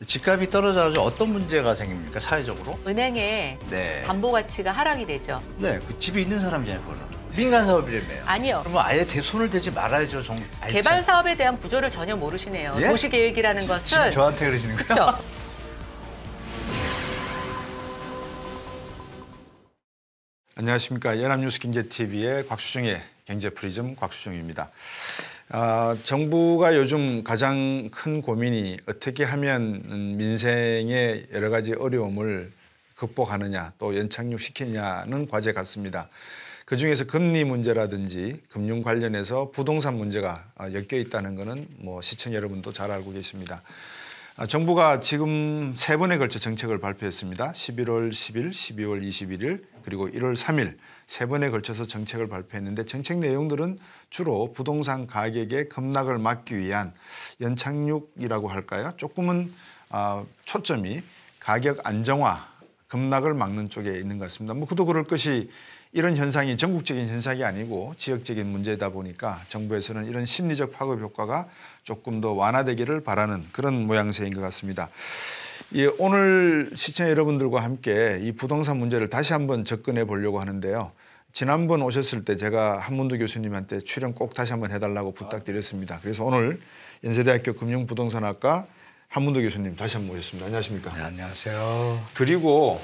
집값이 떨어져서 어떤 문제가 생깁니까, 사회적으로? 은행의 네. 담보 가치가 하락이 되죠. 네, 그 집이 있는 사람이잖아요, 그거는. 민간 사업이라며요. 아니요. 그러면 아예 손을 대지 말아야죠. 개발 사업에 대한 구조를 전혀 모르시네요. 예? 도시 계획이라는 지금 것은 저한테 그러시는 거예요? 그렇죠. 안녕하십니까. 연합뉴스 경제TV의 곽수정의 경제프리즘 곽수정입니다. 정부가 요즘 가장 큰 고민이 어떻게 하면 민생의 여러 가지 어려움을 극복하느냐 또 연착륙시키느냐는 과제 같습니다. 그중에서 금리 문제라든지 금융 관련해서 부동산 문제가 엮여 있다는 것은 시청 여러분도 잘 알고 계십니다. 정부가 지금 3번에 걸쳐 정책을 발표했습니다. 11월 10일, 12월 21일, 그리고 1월 3일 3번에 걸쳐서 정책을 발표했는데 정책 내용들은 주로 부동산 가격의 급락을 막기 위한 연착륙이라고 할까요? 조금은 초점이 가격 안정화, 급락을 막는 쪽에 있는 것 같습니다. 그도 그럴 것이 이런 현상이 전국적인 현상이 아니고 지역적인 문제다 보니까 정부에서는 이런 심리적 파급 효과가 조금 더 완화되기를 바라는 그런 모양새인 것 같습니다. 오늘 시청자 여러분들과 함께 이 부동산 문제를 다시 한번 접근해 보려고 하는데요. 지난번 오셨을 때 제가 한문도 교수님한테 출연 꼭 다시 한번 해달라고 부탁드렸습니다. 그래서 오늘 연세대학교 금융부동산학과 한문도 교수님 다시 한번 모셨습니다. 안녕하십니까? 네, 안녕하세요. 그리고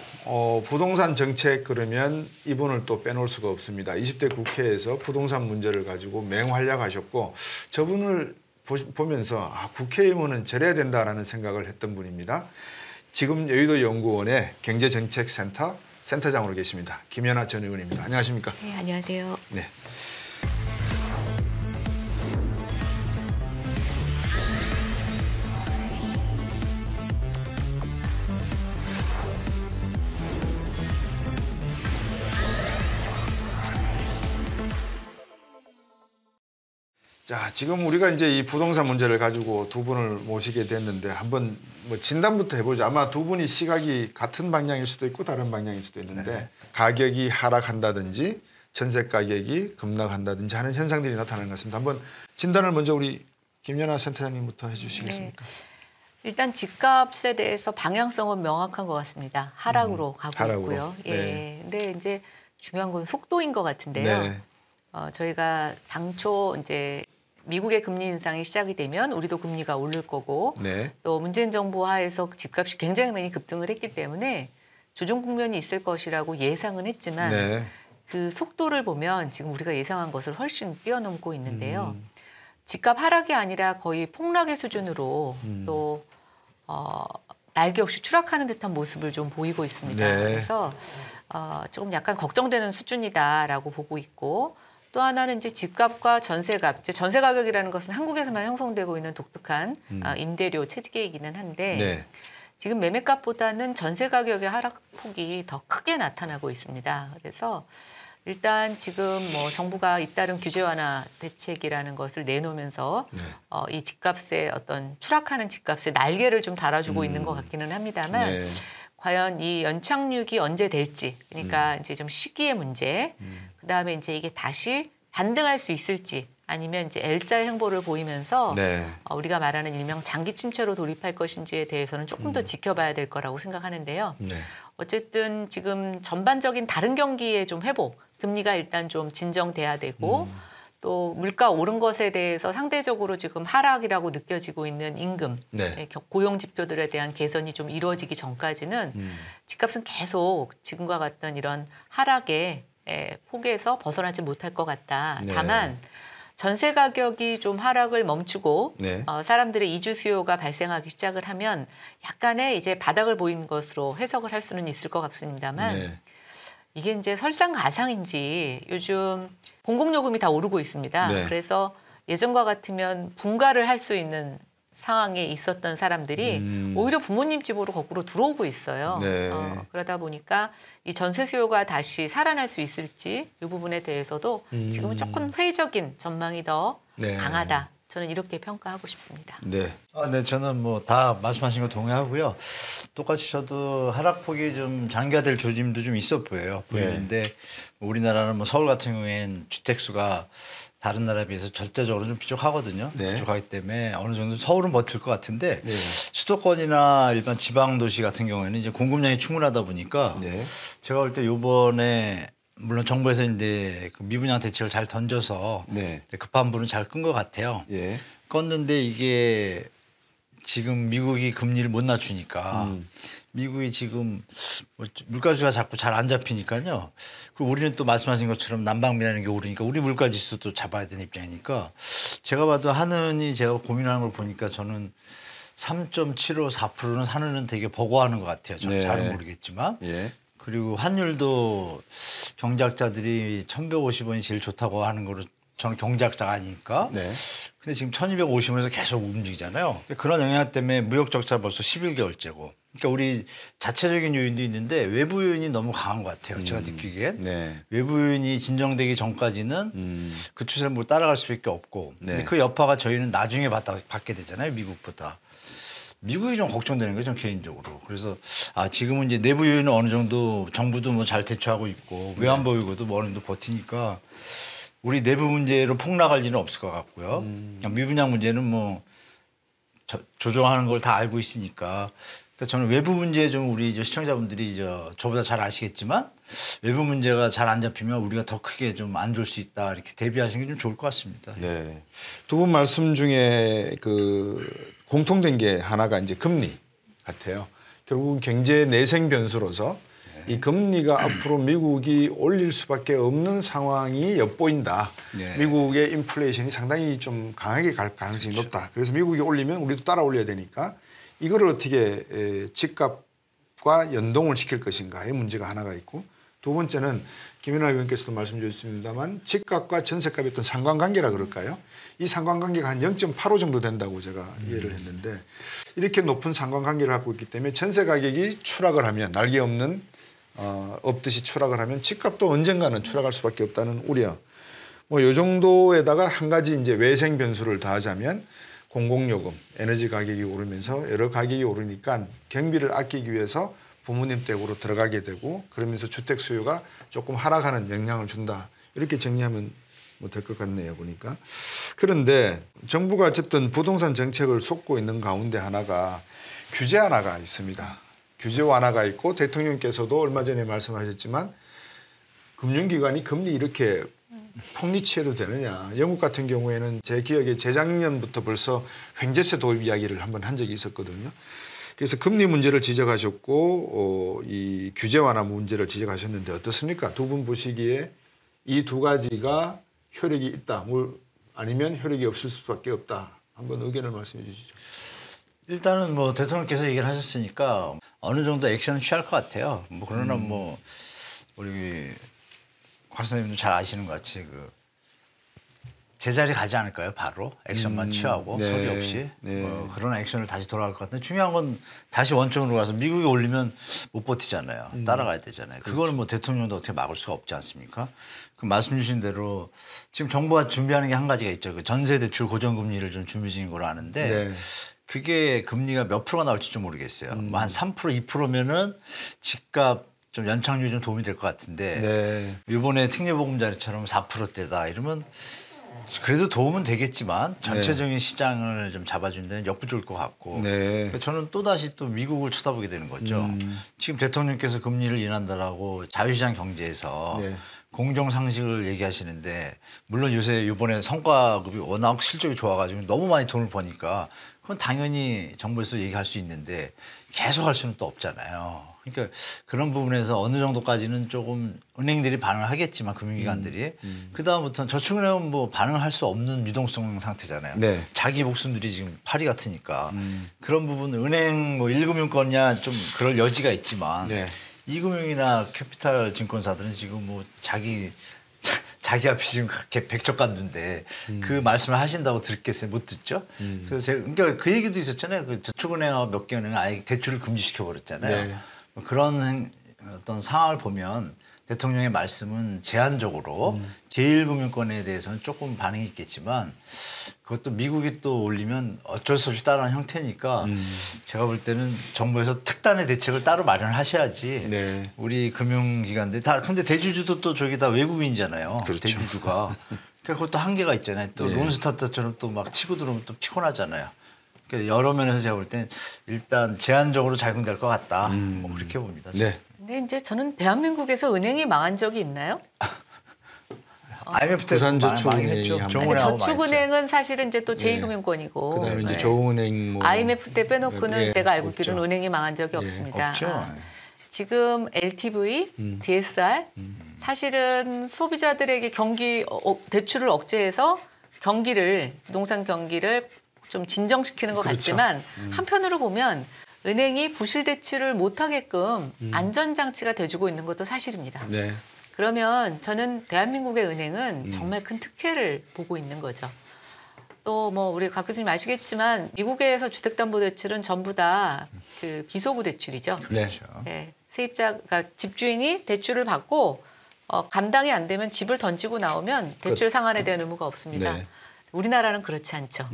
부동산 정책 그러면 이분을 또 빼놓을 수가 없습니다. 20대 국회에서 부동산 문제를 가지고 맹활약하셨고 저분을 보면서 국회의원은 저래야 된다라는 생각을 했던 분입니다. 지금 여의도 연구원의 경제정책센터 센터장으로 계십니다. 김연아 전 의원입니다. 안녕하십니까? 네, 안녕하세요. 네. 자, 지금 우리가 이제 이 부동산 문제를 가지고 두 분을 모시게 됐는데 한번 진단부터 해보죠. 아마 두 분이 시각이 같은 방향일 수도 있고 다른 방향일 수도 있는데 네. 가격이 하락한다든지 전세 가격이 급락한다든지 하는 현상들이 나타나는 것 같습니다. 한번 진단을 먼저 우리 김연아 센터장님부터 해주시겠습니까? 네. 일단 집값에 대해서 방향성은 명확한 것 같습니다. 하락으로 가고 하락으로. 있고요. 예. 네. 근데 이제 중요한 건 속도인 것 같은데요. 네. 저희가 당초 이제 미국의 금리 인상이 시작이 되면 우리도 금리가 오를 거고 네. 또 문재인 정부 하에서 집값이 굉장히 많이 급등을 했기 때문에 조정 국면이 있을 것이라고 예상은 했지만 네. 그 속도를 보면 지금 우리가 예상한 것을 훨씬 뛰어넘고 있는데요. 집값 하락이 아니라 거의 폭락의 수준으로 또 날개 없이 추락하는 듯한 모습을 좀 보이고 있습니다. 네. 그래서 조금 약간 걱정되는 수준이다라고 보고 있고 또 하나는 이제 집값과 전세값, 이제 전세 가격이라는 것은 한국에서만 형성되고 있는 독특한 임대료 체계이기는 한데 네. 지금 매매값보다는 전세 가격의 하락폭이 더 크게 나타나고 있습니다. 그래서 일단 지금 정부가 잇따른 규제 완화 대책이라는 것을 내놓으면서 이 집값의 어떤 추락하는 집값에 날개를 좀 달아주고 있는 것 같기는 합니다만 네. 과연 이 연착륙이 언제 될지, 그러니까 이제 좀 시기의 문제, 그다음에 이제 이게 다시 반등할 수 있을지 아니면 이제 L자의 행보를 보이면서 네. 우리가 말하는 일명 장기 침체로 돌입할 것인지에 대해서는 조금 더 지켜봐야 될 거라고 생각하는데요. 네. 어쨌든 지금 전반적인 다른 경기의 좀 회복, 금리가 일단 좀 진정돼야 되고 또 물가 오른 것에 대해서 상대적으로 지금 하락이라고 느껴지고 있는 임금, 네. 고용 지표들에 대한 개선이 좀 이루어지기 전까지는 집값은 계속 지금과 같은 이런 하락의 폭에서 벗어나지 못할 것 같다. 네. 다만 전세 가격이 좀 하락을 멈추고 네. 사람들의 이주 수요가 발생하기 시작을 하면 약간의 이제 바닥을 보이는 것으로 해석을 할 수는 있을 것 같습니다만 네. 이게 이제 설상가상인지 요즘 공공요금이 다 오르고 있습니다. 네. 그래서 예전과 같으면 분가를 할 수 있는 상황에 있었던 사람들이 오히려 부모님 집으로 거꾸로 들어오고 있어요. 네. 그러다 보니까 이 전세 수요가 다시 살아날 수 있을지 이 부분에 대해서도 지금은 조금 회의적인 전망이 더 네. 강하다. 저는 이렇게 평가하고 싶습니다. 네. 네, 저는 다 말씀하신 거 동의하고요. 똑같이 저도 하락폭이 좀 장기화될 조짐도 좀 있어 보여요. 보이는데 우리나라는 서울 같은 경우에는 주택 수가 다른 나라에 비해서 절대적으로 좀 부족하거든요. 네. 부족하기 때문에 어느 정도 서울은 버틸 것 같은데 네. 수도권이나 일반 지방 도시 같은 경우에는 이제 공급량이 충분하다 보니까 네. 제가 볼 때 요번에 물론 정부에서 이제 그 미분양 대책을 잘 던져서 네. 급한 불은 잘 끈 것 같아요. 예. 껐는데 이게 지금 미국이 금리를 못 낮추니까 미국이 지금 뭐 물가지수가 자꾸 잘 안 잡히니까요. 그리고 우리는 또 말씀하신 것처럼 난방비라는 게 오르니까 우리 물가지수도 잡아야 되는 입장이니까 제가 봐도 한은이 제가 고민하는 걸 보니까 저는 3.75, 4%는 한은은 되게 버거워하는 것 같아요. 저는 네. 잘은 모르겠지만. 예. 그리고 환율도 경제학자들이 1,150원이 제일 좋다고 하는 거로 저는 경제학자가 아니니까. 네. 근데 지금 1,250원에서 계속 움직이잖아요. 그런 영향 때문에 무역 적자 벌써 11개월째고. 그러니까 우리 자체적인 요인도 있는데 외부 요인이 너무 강한 것 같아요. 제가 느끼기엔. 네. 외부 요인이 진정되기 전까지는 그 추세를 뭘 따라갈 수밖에 없고. 네. 근데 그 여파가 저희는 나중에 받게 되잖아요. 미국보다. 미국이 좀 걱정되는 거죠, 개인적으로. 그래서 지금은 이제 내부 요인은 어느 정도 정부도 뭐 잘 대처하고 있고 외환 보유고도 뭐 어느 정도 버티니까 우리 내부 문제로 폭락할 일은 없을 것 같고요. 미분양 문제는 뭐 조정하는 걸 다 알고 있으니까. 그러니까 저는 외부 문제 좀 우리 시청자분들이 저보다 잘 아시겠지만 외부 문제가 잘 안 잡히면 우리가 더 크게 좀 안 좋을 수 있다 이렇게 대비하시는 게 좀 좋을 것 같습니다. 네. 두 분 말씀 중에 그 공통된 게 하나가 이제 금리 같아요. 결국은 경제 내생 변수로서 이 금리가 앞으로 미국이 올릴 수밖에 없는 상황이 엿보인다. 네. 미국의 인플레이션이 상당히 좀 강하게 갈 가능성이 높다. 그래서 미국이 올리면 우리도 따라 올려야 되니까 이거를 어떻게 집값과 연동을 시킬 것인가의 문제가 하나가 있고 두 번째는 김연아 의원께서도 말씀 주셨습니다만 집값과 전세값의 어떤 상관관계라 그럴까요? 이 상관관계가 한 0.85 정도 된다고 제가 이해를 했는데 이렇게 높은 상관관계를 갖고 있기 때문에 전세 가격이 추락을 하면 날개 없는 없듯이 추락을 하면 집값도 언젠가는 추락할 수밖에 없다는 우려. 뭐 이 정도에다가 한 가지 이제 외생 변수를 더하자면 공공요금, 에너지 가격이 오르면서 여러 가격이 오르니까 경비를 아끼기 위해서 부모님 댁으로 들어가게 되고 그러면서 주택 수요가 조금 하락하는 영향을 준다. 이렇게 정리하면 뭐 될 것 같네요, 보니까. 그런데 정부가 어쨌든 부동산 정책을 쏟고 있는 가운데 하나가 규제 완화가 있습니다. 규제 완화가 있고 대통령께서도 얼마 전에 말씀하셨지만 금융기관이 금리 이렇게 폭리취해도 되느냐. 영국 같은 경우에는 제 기억에 재작년부터 벌써 횡재세 도입 이야기를 한번 한 적이 있었거든요. 그래서 금리 문제를 지적하셨고 이 규제 완화 문제를 지적하셨는데 어떻습니까? 두 분 보시기에 이 두 가지가 효력이 있다. 아니면 효력이 없을 수밖에 없다. 한번 의견을 말씀해 주시죠. 일단은 뭐 대통령께서 얘기를 하셨으니까 어느 정도 액션을 취할 것 같아요. 뭐 그러나 뭐 우리 곽 선생님도 잘 아시는 것 같이 제자리 가지 않을까요? 바로 액션만 취하고 네. 소리 없이 네. 그런 액션을 다시 돌아갈 것 같은데 중요한 건 다시 원점으로 가서 미국이 올리면 못 버티잖아요. 따라가야 되잖아요. 그거는 뭐 대통령도 어떻게 막을 수가 없지 않습니까? 그 말씀 주신 대로 지금 정부가 준비하는 게 한 가지가 있죠. 그 전세 대출 고정금리를 좀 준비 중인 걸로 아는데 네. 그게 금리가 몇 프로가 나올지 좀 모르겠어요. 뭐 한 3%, 2%면은 집값 좀 연착륙이 좀 도움이 될 것 같은데 네. 이번에 특례보금자리처럼 4%대다 이러면 그래도 도움은 되겠지만 전체적인 시장을 좀 잡아준 데는 역부족일 것 같고 네. 저는 또다시 또 미국을 쳐다보게 되는 거죠. 지금 대통령께서 금리를 인한다라고 자유시장 경제에서 네. 공정상식을 얘기하시는데 물론 요새 이번에 성과급이 워낙 실적이 좋아가지고 너무 많이 돈을 버니까 그건 당연히 정부에서 얘기할 수 있는데 계속 할 수는 또 없잖아요. 그러니까 그런 부분에서 어느 정도까지는 조금 은행들이 반응을 하겠지만 금융기관들이 그다음부터는 저축은행은 뭐 반응을 할 수 없는 유동성 상태잖아요. 네. 자기 목숨들이 지금 파리 같으니까 그런 부분 은행 뭐 1금융권이야 좀 그럴 여지가 있지만 네. 2금융이나 캐피탈 증권사들은 지금 뭐 자기 앞이 지금 백척간두인데 그 말씀을 하신다고 듣겠어요? 못 듣죠? 그래서 제가 그러니까 그 얘기도 있었잖아요. 그 저축은행하고 몇 개 은행은 아예 대출을 금지시켜 버렸잖아요. 네. 그런 어떤 상황을 보면 대통령의 말씀은 제한적으로 제1금융권에 대해서는 조금 반응이 있겠지만 그것도 미국이 또 올리면 어쩔 수 없이 따라하는 형태니까 제가 볼 때는 정부에서 특단의 대책을 따로 마련을 하셔야지 네. 우리 금융기관들 다 근데 대주주도 또 저기 다 외국인이잖아요. 그렇죠. 대주주가. 그러니까 그것도 한계가 있잖아요. 또 예. 론스타터처럼 또 막 치고 들어오면 또 피곤하잖아요. 그러니까 여러 면에서 제가 볼 땐 일단 제한적으로 작용될 것 같다. 뭐 그렇게 봅니다. 네. 근데 이제 저는 대한민국에서 은행이 망한 적이 있나요? IMF 때 부산저축은행이 많이 했죠. 한 아니, 정은행하고 많이 했죠. 저축은행은 사실은 이제 또 제2금융권이고 그다음에 이제 네. 조은행 뭐 IMF 때 빼놓고는 예, 제가 알고 없죠. 있기로는 은행이 망한 적이 예, 없습니다. 없죠. 지금 LTV, DSR 사실은 소비자들에게 경기 대출을 억제해서 부동산 경기를 좀 진정시키는 것 그렇죠. 같지만 한편으로 보면 은행이 부실 대출을 못하게끔 안전장치가 돼주고 있는 것도 사실입니다. 네. 그러면 저는 대한민국의 은행은 정말 큰 특혜를 보고 있는 거죠. 또 뭐 우리 박 교수님 아시겠지만 미국에서 주택담보대출은 전부 다 그 비소구 대출이죠. 네. 네, 세입자가 집주인이 대출을 받고 감당이 안 되면 집을 던지고 나오면 대출 상환에 대한 의무가 없습니다. 네. 우리나라는 그렇지 않죠.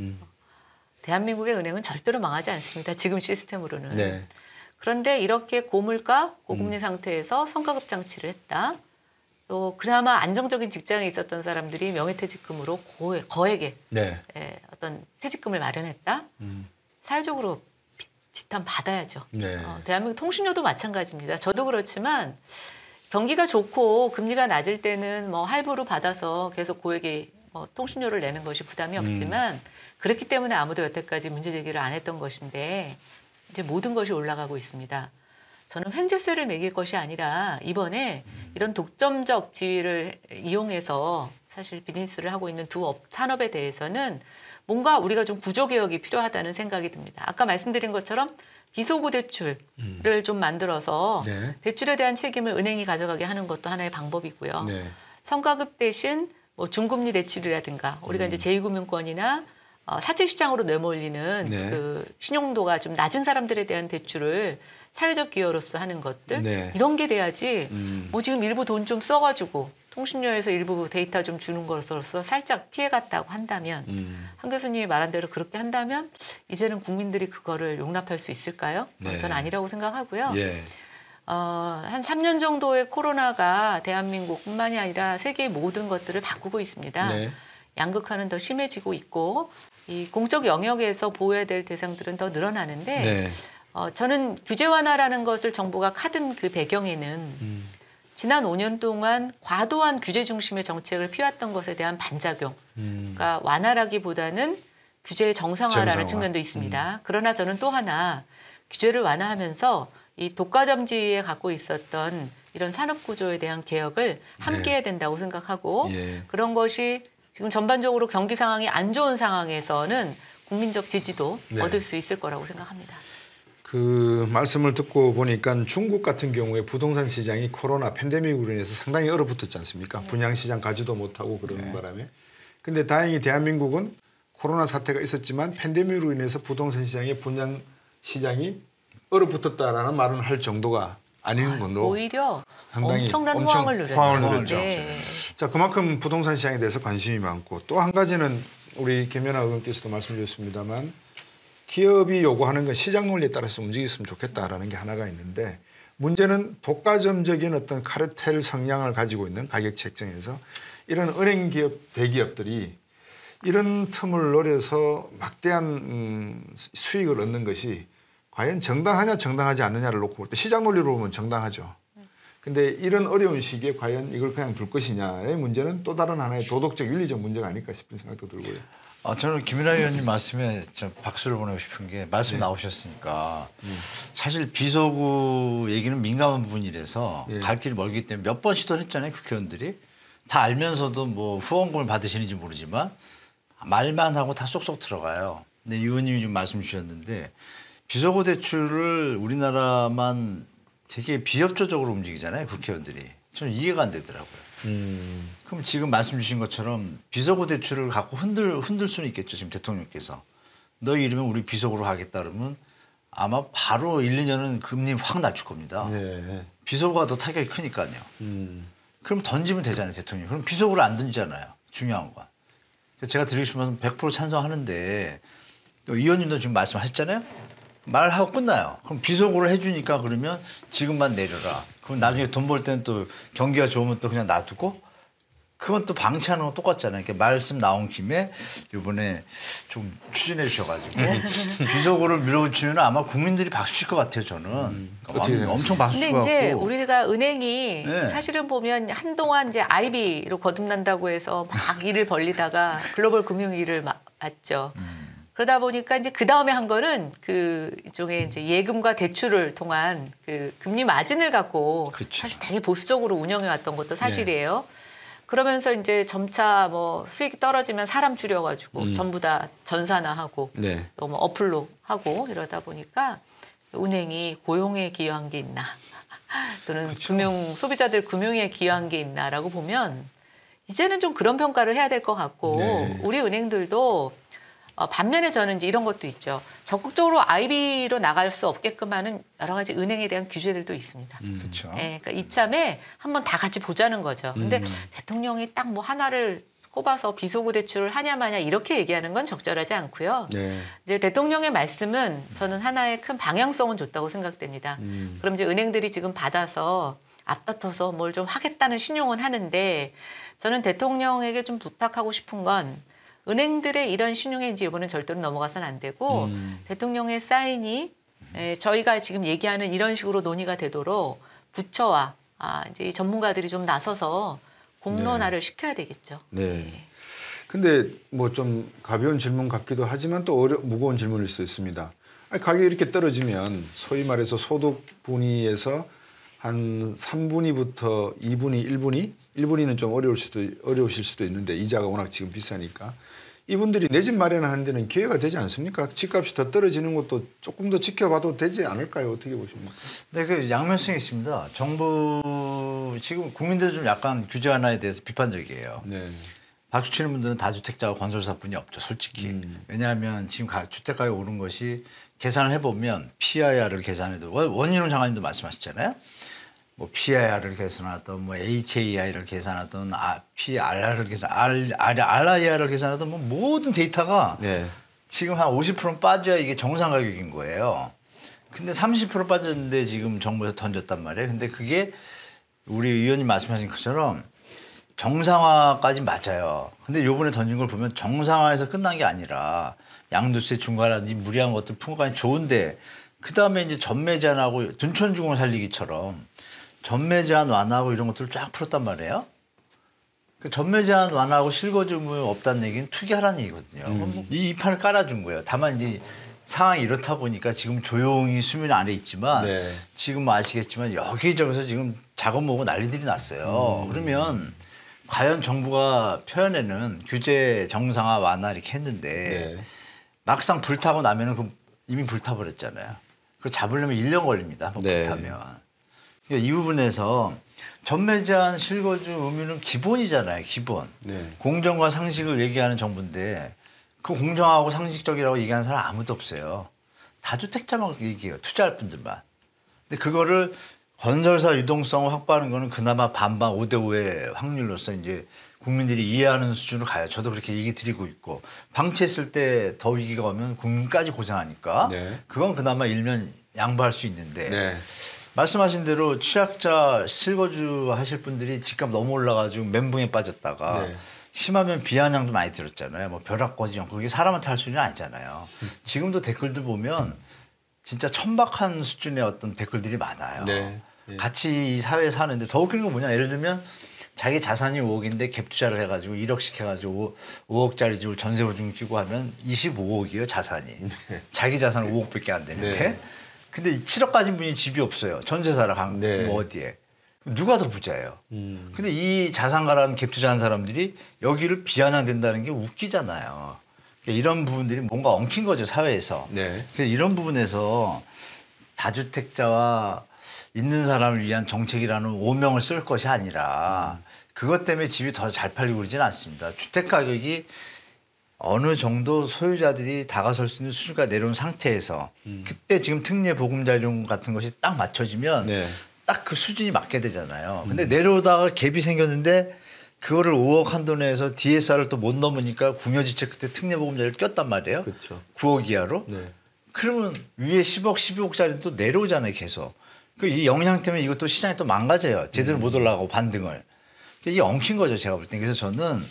대한민국의 은행은 절대로 망하지 않습니다. 지금 시스템으로는. 네. 그런데 이렇게 고물가, 고금리 상태에서 성과급 장치를 했다. 또 그나마 안정적인 직장에 있었던 사람들이 명예퇴직금으로 거액의 네. 어떤 퇴직금을 마련했다. 사회적으로 지탄 받아야죠. 네. 대한민국 통신료도 마찬가지입니다. 저도 그렇지만 경기가 좋고 금리가 낮을 때는 뭐 할부로 받아서 계속 고액의 통신료를 내는 것이 부담이 없지만 그렇기 때문에 아무도 여태까지 문제 제기를 안 했던 것인데 이제 모든 것이 올라가고 있습니다. 저는 횡재세를 매길 것이 아니라 이번에 이런 독점적 지위를 이용해서 사실 비즈니스를 하고 있는 두 산업에 대해서는 뭔가 우리가 좀 구조개혁이 필요하다는 생각이 듭니다. 아까 말씀드린 것처럼 비소구 대출을 좀 만들어서 네. 대출에 대한 책임을 은행이 가져가게 하는 것도 하나의 방법이고요. 네. 성과급 대신 뭐 중금리 대출이라든가 우리가 이제 제2금융권이나 사채시장으로 내몰리는 네. 그 신용도가 좀 낮은 사람들에 대한 대출을 사회적 기여로서 하는 것들 네. 이런 게 돼야지 뭐 지금 일부 돈 좀 써가지고 통신료에서 일부 데이터 좀 주는 것으로서 살짝 피해갔다고 한다면 한 교수님이 말한 대로 그렇게 한다면 이제는 국민들이 그거를 용납할 수 있을까요? 네. 저는 아니라고 생각하고요. 예. 한 3년 정도의 코로나가 대한민국뿐만이 아니라 세계의 모든 것들을 바꾸고 있습니다. 네. 양극화는 더 심해지고 있고 이 공적 영역에서 보호해야 될 대상들은 더 늘어나는데 네. 저는 규제 완화라는 것을 정부가 카든 그 배경에는 지난 5년 동안 과도한 규제 중심의 정책을 피웠던 것에 대한 반작용, 그러니까 완화라기보다는 규제의 정상화라는 정상화. 측면도 있습니다. 그러나 저는 또 하나 규제를 완화하면서 이 독과점지에 갖고 있었던 이런 산업 구조에 대한 개혁을 함께 해야 된다고 생각하고 예. 그런 것이 지금 전반적으로 경기 상황이 안 좋은 상황에서는 국민적 지지도 네. 얻을 수 있을 거라고 생각합니다. 그 말씀을 듣고 보니까 중국 같은 경우에 부동산 시장이 코로나 팬데믹으로 인해서 상당히 얼어붙었지 않습니까? 분양 시장 가지도 못하고 그러는 바람에. 근데 다행히 대한민국은 코로나 사태가 있었지만 팬데믹으로 인해서 부동산 시장의 분양 시장이 얼어붙었다라는 말은 할 정도가 아닌 건도 오히려 상당히 엄청난 엄청 호황을 누렸죠. 호황을 누렸죠. 네. 자, 그만큼 부동산 시장에 대해서 관심이 많고 또 한 가지는 우리 김연아 의원께서도 말씀 주셨습니다만 기업이 요구하는 건 시장 논리에 따라서 움직였으면 좋겠다라는 게 하나가 있는데 문제는 독과점적인 어떤 카르텔 성향을 가지고 있는 가격 책정에서 이런 은행 기업, 대기업들이 이런 틈을 노려서 막대한 수익을 얻는 것이 과연 정당하냐 정당하지 않느냐를 놓고 볼 때 시장 논리로 보면 정당하죠. 근데 이런 어려운 시기에 과연 이걸 그냥 둘 것이냐의 문제는 또 다른 하나의 도덕적 윤리적 문제가 아닐까 싶은 생각도 들고요. 저는 김연아 의원님 말씀에 좀 박수를 보내고 싶은 게 말씀 나오셨으니까 사실 비서구 얘기는 민감한 부분이라서 갈 길이 멀기 때문에 몇 번 시도를 했잖아요. 국회의원들이. 다 알면서도 뭐 후원금을 받으시는지 모르지만 말만 하고 다 쏙쏙 들어가요. 근데 의원님이 좀 말씀 주셨는데 비서구 대출을 우리나라만 되게 비협조적으로 움직이잖아요. 국회의원들이. 저는 이해가 안 되더라고요. 그럼 지금 말씀 주신 것처럼 비서구 대출을 갖고 흔들 수는 있겠죠. 지금 대통령께서. 너 이러면 우리 비서구로 하겠다 그러면 아마 바로 1, 2년은 금리 확 낮출 겁니다. 네. 비서구가 더 타격이 크니까요. 그럼 던지면 되잖아요. 대통령이. 그럼 비서구를 안 던지잖아요. 중요한 건. 제가 드리고 싶은 말씀 100% 찬성하는데 또 의원님도 지금 말씀하셨잖아요. 말하고 끝나요. 그럼 비서구를 해주니까 그러면 지금만 내려라. 그럼 나중에 돈 벌 때는 또 경기가 좋으면 또 그냥 놔두고 그건 또 방치하는 거 똑같잖아요. 이렇게 말씀 나온 김에 이번에 좀 추진해 주셔가지고 비속어를 밀어붙이면 아마 국민들이 박수 칠 것 같아요. 저는 어떻게 생각하세요? 엄청 박수 칠 근데 것 이제 같고. 우리가 은행이 네. 사실은 보면 한동안 이제 IB로 거듭난다고 해서 막 일을 벌리다가 글로벌 금융위기를 맞죠. 그러다 보니까 이제 그 다음에 한 거는 그 일종의 이제 예금과 대출을 통한 그 금리 마진을 갖고 그쵸. 사실 되게 보수적으로 운영해 왔던 것도 사실이에요. 그러면서 이제 점차 뭐 수익이 떨어지면 사람 줄여가지고 전부 다 전산화하고 네. 너무 어플로 하고 이러다 보니까 은행이 고용에 기여한 게 있나 또는 금융 소비자들 금융에 기여한 게 있나라고 보면 이제는 좀 그런 평가를 해야 될 것 같고 네. 우리 은행들도 반면에 저는 이제 이런 것도 있죠. 적극적으로 IB로 나갈 수 없게끔 하는 여러 가지 은행에 대한 규제들도 있습니다. 그렇죠. 예, 그러니까 이참에 한번 다 같이 보자는 거죠. 근데 대통령이 딱 뭐 하나를 꼽아서 비속어 대출을 하냐 마냐 이렇게 얘기하는 건 적절하지 않고요. 네. 이제 대통령의 말씀은 저는 하나의 큰 방향성은 좋다고 생각됩니다. 그럼 이제 은행들이 지금 받아서 앞다퉈서 뭘 좀 하겠다는 신용은 하는데 저는 대통령에게 좀 부탁하고 싶은 건 은행들의 이런 신용에 이제 이번엔 절대로 넘어가서는 안 되고 대통령의 사인이 저희가 지금 얘기하는 이런 식으로 논의가 되도록 부처와 이제 이 전문가들이 좀 나서서 공론화를 시켜야 되겠죠. 네. 근데 뭐 좀 가벼운 질문 같기도 하지만 또 무거운 질문일 수 있습니다. 아니, 가격이 이렇게 떨어지면 소위 말해서 소득 분위에서 한 3분위부터 2분위, 1분위? 1분위는 좀 어려우실 수도 있는데 이자가 워낙 지금 비싸니까 이분들이 내 집 마련하는 데는 기회가 되지 않습니까? 집값이 더 떨어지는 것도 조금 더 지켜봐도 되지 않을까요? 어떻게 보십니까? 네, 그 양면성이 있습니다. 정부 지금 국민들 좀 약간 규제 완화에 대해서 비판적이에요. 네. 박수 치는 분들은 다주택자와 건설사뿐이 없죠, 솔직히. 왜냐하면 지금 주택가격이 오른 것이 계산을 해보면 PIR을 계산해도 원희룡 장관님도 말씀하셨잖아요. 뭐 PIR을 계산하든 뭐 HAI를 계산하든 PRR을 RIR을 계산하든 뭐 모든 데이터가 네. 지금 한 50% 빠져야 이게 정상 가격인 거예요. 근데 30% 빠졌는데 지금 정부에서 던졌단 말이에요. 근데 그게 우리 의원님 말씀하신 것처럼 정상화까지 맞아요. 근데 요번에 던진 걸 보면 정상화에서 끝난 게 아니라 양도세 중과라든지 무리한 것들 풍과가 좋은데 그다음에 이제 전매 제한하고 둔촌 주공 살리기처럼 전매 제한 완화하고 이런 것들을 쫙 풀었단 말이에요. 그 전매 제한 완화하고 실거주 의무 없다는 얘기는 투기하라는 얘기거든요. 그럼 이 판을 깔아준 거예요. 다만 이제 상황이 이렇다 보니까 지금 조용히 수면 아래 있지만 네. 지금 아시겠지만 여기저기서 지금 작업 모으고 난리들이 났어요. 그러면 과연 정부가 표현에는 규제 정상화 완화 이렇게 했는데 네. 막상 불타고 나면은 그 이미 불타버렸잖아요. 그거 잡으려면 1년 걸립니다. 한번 네. 불타면. 그러니까 이 부분에서 전매 제한 실거주 의무는 기본이잖아요. 기본. 네. 공정과 상식을 얘기하는 정부인데 그 공정하고 상식적이라고 얘기하는 사람 아무도 없어요. 다주택자만 얘기해요. 투자할 분들만. 근데 그거를 건설사 유동성을 확보하는 거는 그나마 반반 5대5의 확률로서 이제 국민들이 이해하는 수준으로 가요. 저도 그렇게 얘기 드리고 있고 방치했을 때 더 위기가 오면 국민까지 고생하니까 네. 그건 그나마 일면 양보할 수 있는데 네. 말씀하신 대로 취약자 실거주 하실 분들이 집값 너무 올라가지고 멘붕에 빠졌다가 네. 심하면 비아냥도 많이 들었잖아요. 뭐 벼락거지 그게 사람한테 할 수는 아니잖아요. 지금도 댓글들 보면 진짜 천박한 수준의 어떤 댓글들이 많아요. 네. 네. 같이 이 사회에 사는데 더 웃기는 건 뭐냐. 예를 들면 자기 자산이 5억인데 갭 투자를 해가지고 1억씩 해가지고 5억짜리 집을 전세보증 끼고 하면 25억이에요 자산이. 자기 자산은 5억밖에 안 되는데. 네. 근데 7억 가진 분이 집이 없어요. 전세 사러 간 네. 뭐 어디에. 누가 더 부자예요. 근데 이 자산가라는 갭 투자한 사람들이 여기를 비아냥된다는 게 웃기잖아요. 그러니까 이런 부분들이 뭔가 엉킨 거죠 사회에서. 네. 그래서 이런 부분에서 다주택자와 있는 사람을 위한 정책이라는 오명을 쓸 것이 아니라 그것 때문에 집이 더 잘 팔리고 그러지는 않습니다. 주택 가격이 어느 정도 소유자들이 다가설 수 있는 수준가 내려온 상태에서 그때 지금 특례 보금자리 같은 것이 딱 맞춰지면 네. 딱 그 수준이 맞게 되잖아요. 근데 내려오다가 갭이 생겼는데 그거를 5억 한도내에서 DSR을 또 못 넘으니까 궁여지책 그때 특례 보금자리를 꼈단 말이에요. 그렇죠. 9억 이하로. 네. 그러면 위에 10억, 12억짜리는 또 내려오잖아요, 계속. 이 영향 때문에 이것도 시장이 또 망가져요. 제대로 못 올라가고 반등을. 이게 엉킨 거죠, 제가 볼 때. 그래서 저는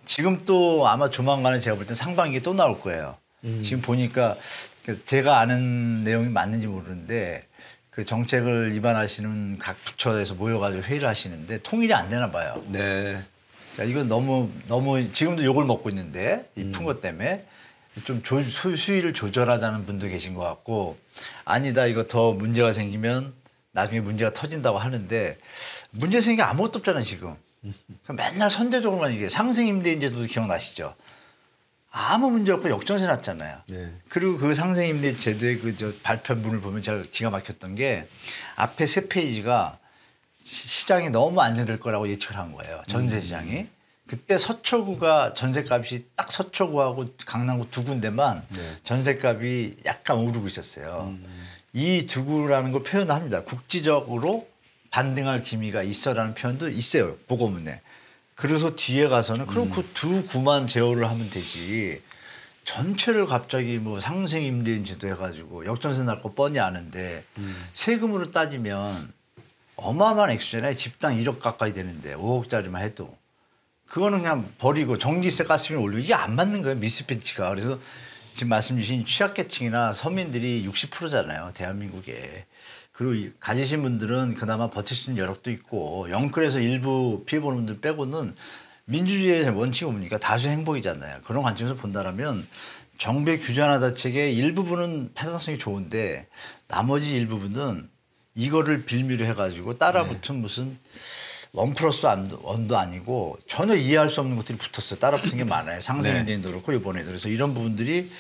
지금 또 아마 조만간에 제가 볼 때 상반기에 또 나올 거예요. 지금 보니까 제가 아는 내용이 맞는지 모르는데 그 정책을 위반하시는 각 부처에서 모여가지고 회의를 하시는데 통일이 안 되나 봐요. 네. 그러니까 이건 너무 지금도 욕을 먹고 있는데 이 푼 것 때문에 좀 수위를 조절하자는 분도 계신 것 같고 아니다 이거 더 문제가 생기면 나중에 문제가 터진다고 하는데 문제 생긴 게 아무것도 없잖아요 지금. 맨날 선제적으로만 이게 상생임대인제도 기억나시죠? 아무 문제 없고 역전세 났잖아요. 네. 그리고 그 상생임대 제도의 그 발표문을 보면 제가 기가 막혔던 게 앞에 3페이지가 시장이 너무 안정될 거라고 예측을 한 거예요. 전세 시장이. 그때 서초구가 전세값이 딱 서초구하고 강남구 두 군데만 전세값이 약간 오르고 있었어요. 이 두 구라는 걸 표현합니다. 국지적으로 반등할 기미가 있어라는 표현도 있어요. 보고문에. 그래서 뒤에 가서는 그럼 그 두 구만 제어를 하면 되지. 전체를 갑자기 뭐 상생임대인 제도 해가지고 역전세 날 거 뻔히 아는데 세금으로 따지면 어마어마한 액수잖아요. 집당 1억 가까이 되는데 5억짜리만 해도. 그거는 그냥 버리고 전기세 가스비를 올리고 이게 안 맞는 거예요. 미스패치가. 그래서 지금 말씀 주신 취약계층이나 서민들이 60%잖아요. 대한민국에. 그리고 가지신 분들은 그나마 버틸 수 있는 여력도 있고 영끌에서 일부 피해보는 분들 빼고는 민주주의의 원칙이 뭡니까? 다수 행복이잖아요. 그런 관점에서 본다면 정부의 규제 하나 자체의 일부분은 타당성이 좋은데 나머지 일부분은 이거를 빌미로 해가지고 따라붙은 무슨 1+1도 아니고 전혀 이해할 수 없는 것들이 붙었어요. 따라붙은 게 많아요. 상생임대인도 그렇고 이번에도. 그래서 이런 부분들이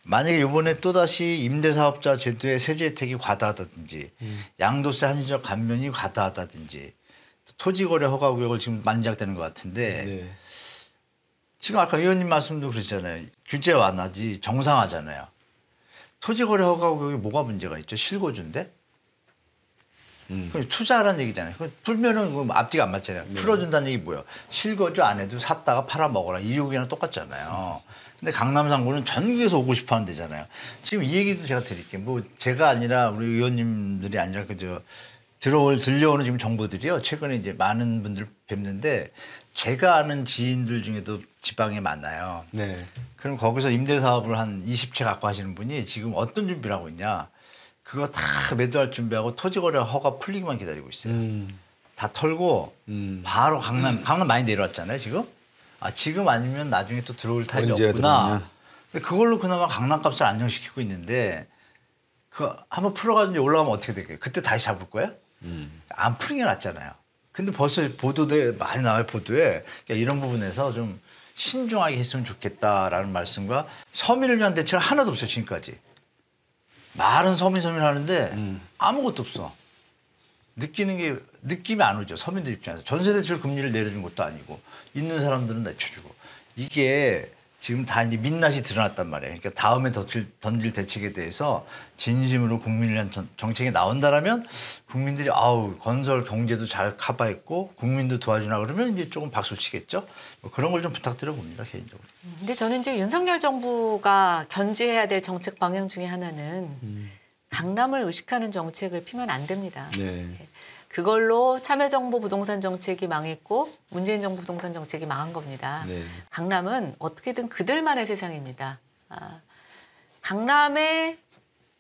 만약에 이번에 또다시 임대사업자 제도의 세제 혜택이 과다하다든지 양도세 한시적 감면이 과다하다든지 토지거래 허가구역을 지금 만지작되는 것 같은데 지금 아까 의원님 말씀도 그러시잖아요. 규제 완화지 정상화잖아요. 토지거래 허가구역이 뭐가 문제가 있죠? 실거주인데? 투자하라는 얘기잖아요. 풀면은 앞뒤가 안 맞잖아요. 풀어준다는 얘기 뭐예요? 실거주 안 해도 샀다가 팔아먹어라. 이 얘기랑 똑같잖아요. 근데 강남 상구는 전국에서 오고 싶어 하는 데잖아요. 지금 이 얘기도 제가 드릴게요. 뭐 제가 아니라 우리 의원님들이 아니라 들려오는 지금 정보들이요. 최근에 이제 많은 분들 뵙는데 제가 아는 지인들 중에도 지방에 많아요. 네. 그럼 거기서 임대사업을 한 20채 갖고 하시는 분이 지금 어떤 준비를 하고 있냐. 그거 다 매도할 준비하고 토지거래 허가 풀리기만 기다리고 있어요. 다 털고 바로 강남 많이 내려왔잖아요 지금. 지금 아니면 나중에 또 들어올 타입이 없구나. 근데 그걸로 그나마 강남값을 안정시키고 있는데 그 한번 풀어가지고 올라가면 어떻게 될까요? 그때 다시 잡을 거예요? 안 풀린 게 낫잖아요. 근데 벌써 보도에 많이 나와요 보도에. 그러니까 이런 부분에서 좀 신중하게 했으면 좋겠다라는 말씀과 서민을 위한 대책은 하나도 없어요 지금까지. 말은 서민 하는데 아무것도 없어. 느낌이 안 오죠. 서민들 입장에서. 전세대출 금리를 내려준 것도 아니고 있는 사람들은 낮춰주고. 이게 지금 다 이제 민낯이 드러났단 말이에요. 그러니까 다음에 던질 대책에 대해서 진심으로 국민을 위한 정책이 나온다라면 국민들이 건설 경제도 잘 커버했고 국민도 도와주나 그러면 이제 조금 박수 치겠죠. 뭐 그런 걸 좀 부탁드려 봅니다 개인적으로. 근데 저는 이제 윤석열 정부가 견지해야 될 정책 방향 중에 하나는 강남을 의식하는 정책을 피면 안 됩니다. 네. 그걸로 참여정부 부동산 정책이 망했고 문재인 정부 부동산 정책이 망한 겁니다. 네. 강남은 어떻게든 그들만의 세상입니다. 강남에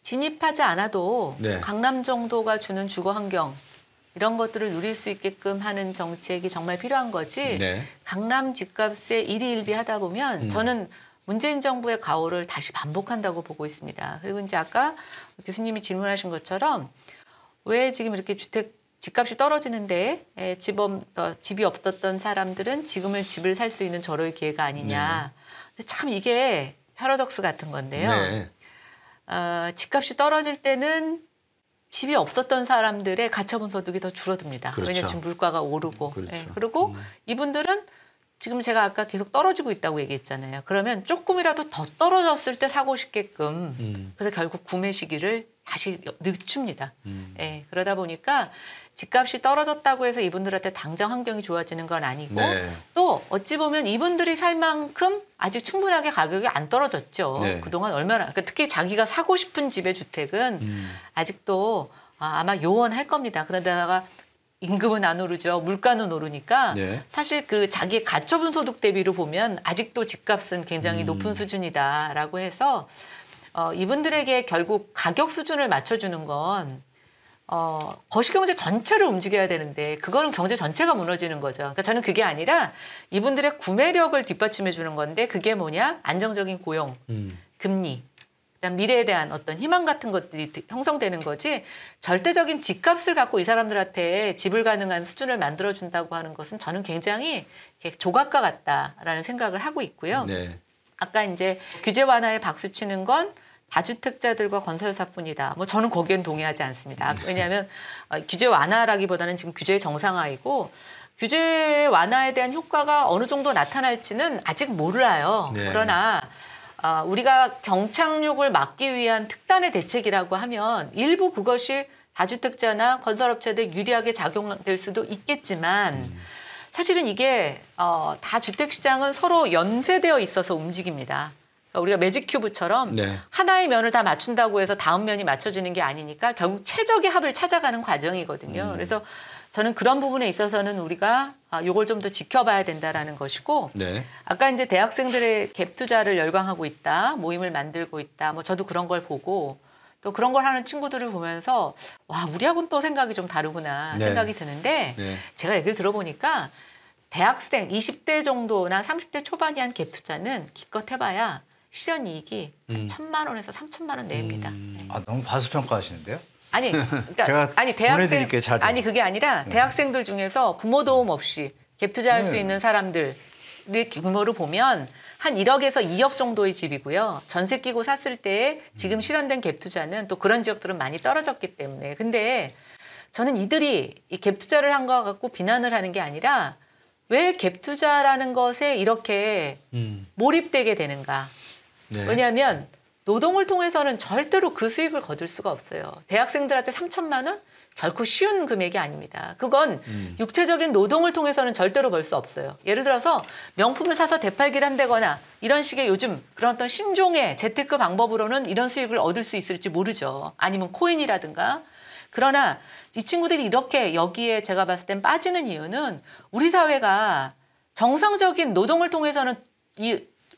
진입하지 않아도 강남 정도가 주는 주거 환경 이런 것들을 누릴 수 있게끔 하는 정책이 정말 필요한 거지. 강남 집값에 일희일비하다 보면 저는 문재인 정부의 가오를 다시 반복한다고 보고 있습니다. 그리고 이제 아까 교수님이 질문하신 것처럼 왜 지금 이렇게 집값이 떨어지는데 집이 없었던 사람들은 지금은 집을 살 수 있는 절호의 기회가 아니냐. 근데 참 이게 패러독스 같은 건데요. 집값이 떨어질 때는 집이 없었던 사람들의 가처분 소득이 더 줄어듭니다. 그렇죠. 왜냐하면 지금 물가가 오르고. 그렇죠. 그리고 이분들은 지금 제가 아까 계속 떨어지고 있다고 얘기했잖아요. 그러면 조금이라도 더 떨어졌을 때 사고 싶게끔 그래서 결국 구매 시기를 다시 늦춥니다. 그러다 보니까 집값이 떨어졌다고 해서 이분들한테 당장 환경이 좋아지는 건 아니고 또 어찌 보면 이분들이 살 만큼 아직 충분하게 가격이 안 떨어졌죠. 그동안 얼마나 그러니까 특히 자기가 사고 싶은 집의 주택은 아직도 아마 요원할 겁니다. 그러다가 임금은 안 오르죠. 물가는 오르니까 네. 사실 그 자기 가처분 소득 대비로 보면 아직도 집값은 굉장히 높은 수준이다라고 해서 이분들에게 결국 가격 수준을 맞춰주는 건 거시경제 전체를 움직여야 되는데 그거는 경제 전체가 무너지는 거죠. 그러니까 저는 그게 아니라 이분들의 구매력을 뒷받침해 주는 건데 그게 뭐냐? 안정적인 고용, 금리, 그다음 미래에 대한 어떤 희망 같은 것들이 형성되는 거지 절대적인 집값을 갖고 이 사람들한테 지불 가능한 수준을 만들어준다고 하는 것은 저는 굉장히 조각과 같다라는 생각을 하고 있고요. 네. 아까 이제 규제 완화에 박수 치는 건 다주택자들과 건설사뿐이다. 뭐 저는 거기엔 동의하지 않습니다. 왜냐하면 규제 완화라기보다는 지금 규제 정상화이고 규제 완화에 대한 효과가 어느 정도 나타날지는 아직 몰라요. 네. 그러나 우리가 경착륙을 막기 위한 특단의 대책이라고 하면 일부 그것이 다주택자나 건설업체들 유리하게 작용될 수도 있겠지만 사실은 이게 다주택 시장은 서로 연쇄되어 있어서 움직입니다. 그러니까 우리가 매직 큐브처럼 네. 하나의 면을 다 맞춘다고 해서 다음 면이 맞춰지는 게 아니니까 결국 최적의 합을 찾아가는 과정이거든요. 그래서 저는 그런 부분에 있어서는 우리가 이걸 좀 더 지켜봐야 된다라는 것이고 네. 아까 이제 대학생들의 갭 투자를 열광하고 있다, 모임을 만들고 있다, 뭐 저도 그런 걸 보고 또 그런 걸 하는 친구들을 보면서 와 우리하고는 또 생각이 좀 다르구나 네. 생각이 드는데 네. 제가 얘기를 들어보니까 대학생 20대 정도나 30대 초반이 한 갭 투자는 기껏 해봐야 실현 이익이 1,000만 원에서 3,000만 원 내입니다. 너무 과소평가하시는데요? 아니, 그러니까 제가 아니 대학생 보내드릴게요, 자료. 아니 그게 아니라 대학생들 중에서 부모 도움 없이 갭 투자할 수 있는 사람들의 규모로 보면 한 1억에서 2억 정도의 집이고요. 전세 끼고 샀을 때 지금 실현된 갭 투자는 또 그런 지역들은 많이 떨어졌기 때문에. 근데 저는 이들이 이 갭 투자를 한 거 갖고 비난을 하는 게 아니라 왜 갭 투자라는 것에 이렇게 몰입되게 되는가? 네. 왜냐하면 노동을 통해서는 절대로 그 수익을 거둘 수가 없어요. 대학생들한테 3,000만 원? 결코 쉬운 금액이 아닙니다. 그건 육체적인 노동을 통해서는 절대로 벌 수 없어요. 예를 들어서 명품을 사서 되팔기를 한다거나 이런 식의 요즘 그런 어떤 신종의 재테크 방법으로는 이런 수익을 얻을 수 있을지 모르죠. 아니면 코인이라든가. 그러나 이 친구들이 이렇게 여기에 제가 봤을 땐 빠지는 이유는 우리 사회가 정상적인 노동을 통해서는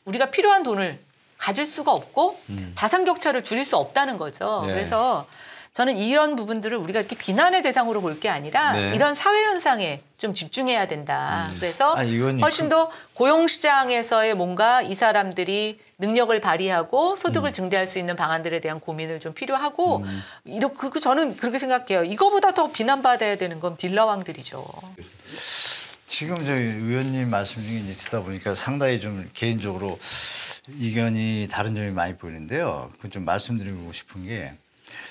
우리가 필요한 돈을 가질 수가 없고 자산 격차를 줄일 수 없다는 거죠. 네. 그래서 저는 이런 부분들을 우리가 이렇게 비난의 대상으로 볼 게 아니라 네. 이런 사회 현상에 좀 집중해야 된다. 그래서 이건 훨씬 더 고용시장에서의 뭔가 이 사람들이 능력을 발휘하고 소득을 증대할 수 있는 방안들에 대한 고민을 좀 필요하고 이렇게 저는 그렇게 생각해요. 이거보다 더 비난받아야 되는 건 빌라왕들이죠. 지금 저희 의원님 말씀 중에 이제 듣다 보니까 상당히 좀 개인적으로 이견이 다른 점이 많이 보이는데요. 그 좀 말씀드리고 싶은 게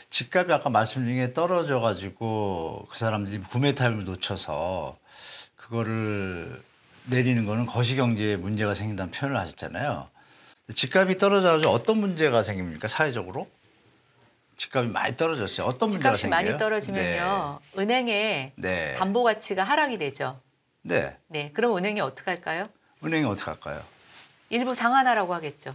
집값이 아까 말씀 중에 떨어져 가지고 그 사람들이 구매 타임을 놓쳐서 그거를 내리는 거는 거시경제에 문제가 생긴다는 표현을 하셨잖아요. 집값이 떨어져서 어떤 문제가 생깁니까 사회적으로? 집값이 많이 떨어졌어요. 어떤 문제가 집값이 생겨요? 많이 떨어지면요. 은행의 네. 담보 가치가 하락이 되죠. 네. 네, 그럼 은행이 어떻게 할까요? 은행이 어떻게 할까요? 일부 상환하라고 하겠죠.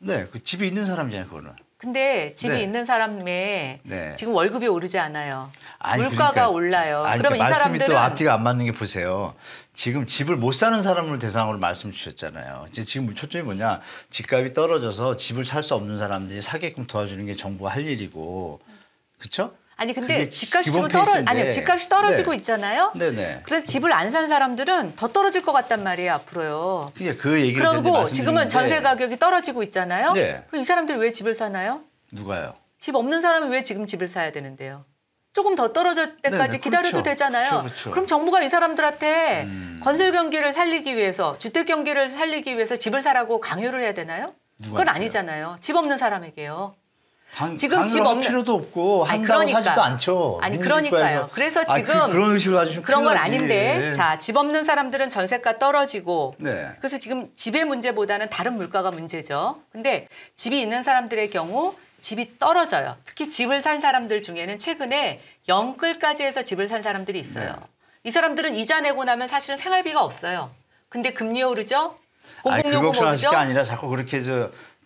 네, 그 집이 있는 사람이잖아요, 그거는. 근데 집이 네. 있는 사람의 네. 지금 월급이 오르지 않아요. 아니, 물가가 그러니까, 올라요. 아니, 그러면 그러니까 이 말씀이 사람들은 또 앞뒤가 안 맞는 게 보세요. 지금 집을 못 사는 사람을 대상으로 말씀 주셨잖아요. 지금 초점이 뭐냐. 집값이 떨어져서 집을 살 수 없는 사람들이 사게끔 도와주는 게 정부가 할 일이고. 그렇죠? 아니 근데 그게 집값이 기본 지금 페이스인데. 아니요. 집값이 떨어지고 네. 있잖아요. 네네. 그래서 집을 안 산 사람들은 더 떨어질 것 같단 말이에요, 앞으로요. 그 얘기를 그리고 지금은 전세 가격이 떨어지고 있잖아요. 네. 그럼 이 사람들이 왜 집을 사나요? 누가요? 집 없는 사람이 왜 지금 집을 사야 되는데요? 조금 더 떨어질 때까지 네네, 기다려도 그렇죠. 되잖아요. 그렇죠. 그럼 정부가 이 사람들한테 건설 경기를 살리기 위해서 주택 경기를 살리기 위해서 집을 사라고 강요를 해야 되나요? 누가 그건 했어요? 아니잖아요. 집 없는 사람에게요. 지금 집 없는 필요도 없고 한다고 사지도 않죠. 아니 민주주의 그러니까요. 국가에서. 그래서 지금 그런 의식을 가지고 그런 건 큰일 나지. 아닌데 자, 집 없는 사람들은 전세가 떨어지고 네. 그래서 지금 집의 문제보다는 다른 물가가 문제죠. 근데 집이 있는 사람들의 경우 집이 떨어져요. 특히 집을 산 사람들 중에는 최근에 영끌까지 해서 집을 산 사람들이 있어요. 네. 이 사람들은 이자 내고 나면 사실은 생활비가 없어요. 근데 금리 오르죠. 아니, 그 공공요금 걱정하실 오르죠. 게 아니라 자꾸 그렇게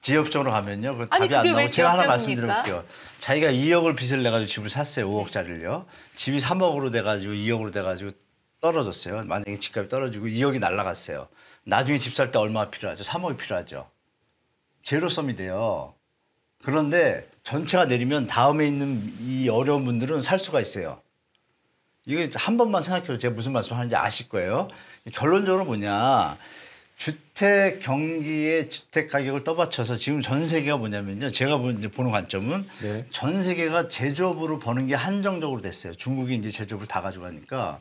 지역적으로 가면요. 그 아니, 답이 안 그게 왜 나오고 제가 하나 지역적입니까? 말씀드릴게요. 자기가 2억을 빚을 내가지고 집을 샀어요. 5억짜리를요. 집이 3억으로 돼가지고 2억으로 돼가지고 떨어졌어요. 만약에 집값이 떨어지고 2억이 날라갔어요. 나중에 집 살 때 얼마가 필요하죠? 3억이 필요하죠. 제로섬이 돼요. 그런데 전체가 내리면 다음에 있는 이 어려운 분들은 살 수가 있어요. 이거 한 번만 생각해도 제가 무슨 말씀하는지 아실 거예요. 결론적으로 뭐냐. 주택 경기의 주택 가격을 떠받쳐서 지금 전 세계가 뭐냐면요. 제가 보는 관점은 네. 전 세계가 제조업으로 버는 게 한정적으로 됐어요. 중국이 이제 제조업을 다 가져가니까.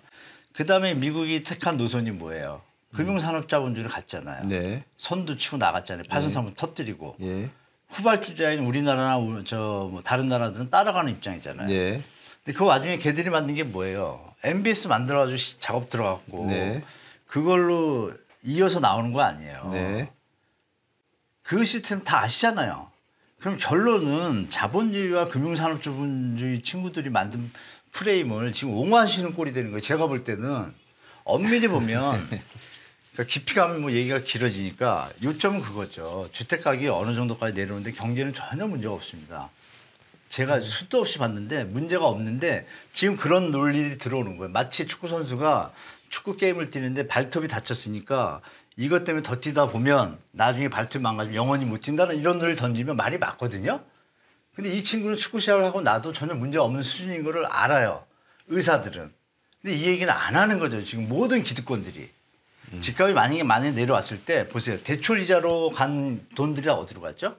그다음에 미국이 택한 노선이 뭐예요? 금융산업자본주의를 갔잖아요. 네. 선두 치고 나갔잖아요. 파생상품 터뜨리고. 예. 후발주자인 우리나라나 뭐 다른 나라들은 따라가는 입장이잖아요. 예. 근데 그 와중에 걔들이 만든 게 뭐예요? MBS 만들어가지고 작업 들어갔고 네. 그걸로 이어서 나오는 거 아니에요. 네. 그 시스템 다 아시잖아요. 그럼 결론은 자본주의와 금융산업자본주의 친구들이 만든 프레임을 지금 옹호하시는 꼴이 되는 거예요. 제가 볼 때는 엄밀히 보면 그러니까 깊이 가면 뭐 얘기가 길어지니까 요점은 그거죠. 주택 가격이 어느 정도까지 내려오는데 경제는 전혀 문제가 없습니다. 제가 수도 없이 봤는데 문제가 없는데 지금 그런 논리들이 들어오는 거예요. 마치 축구 선수가 축구 게임을 뛰는데 발톱이 다쳤으니까 이것 때문에 더 뛰다 보면 나중에 발톱이 망가지면 영원히 못 뛴다는 이런 논리를 던지면 말이 맞거든요. 근데 이 친구는 축구 시작을 하고 나도 전혀 문제 없는 수준인 거를 알아요. 의사들은. 근데 이 얘기는 안 하는 거죠. 지금 모든 기득권들이. 집값이 만약에 내려왔을 때 보세요. 대출 이자로 간 돈들이 다 어디로 갔죠?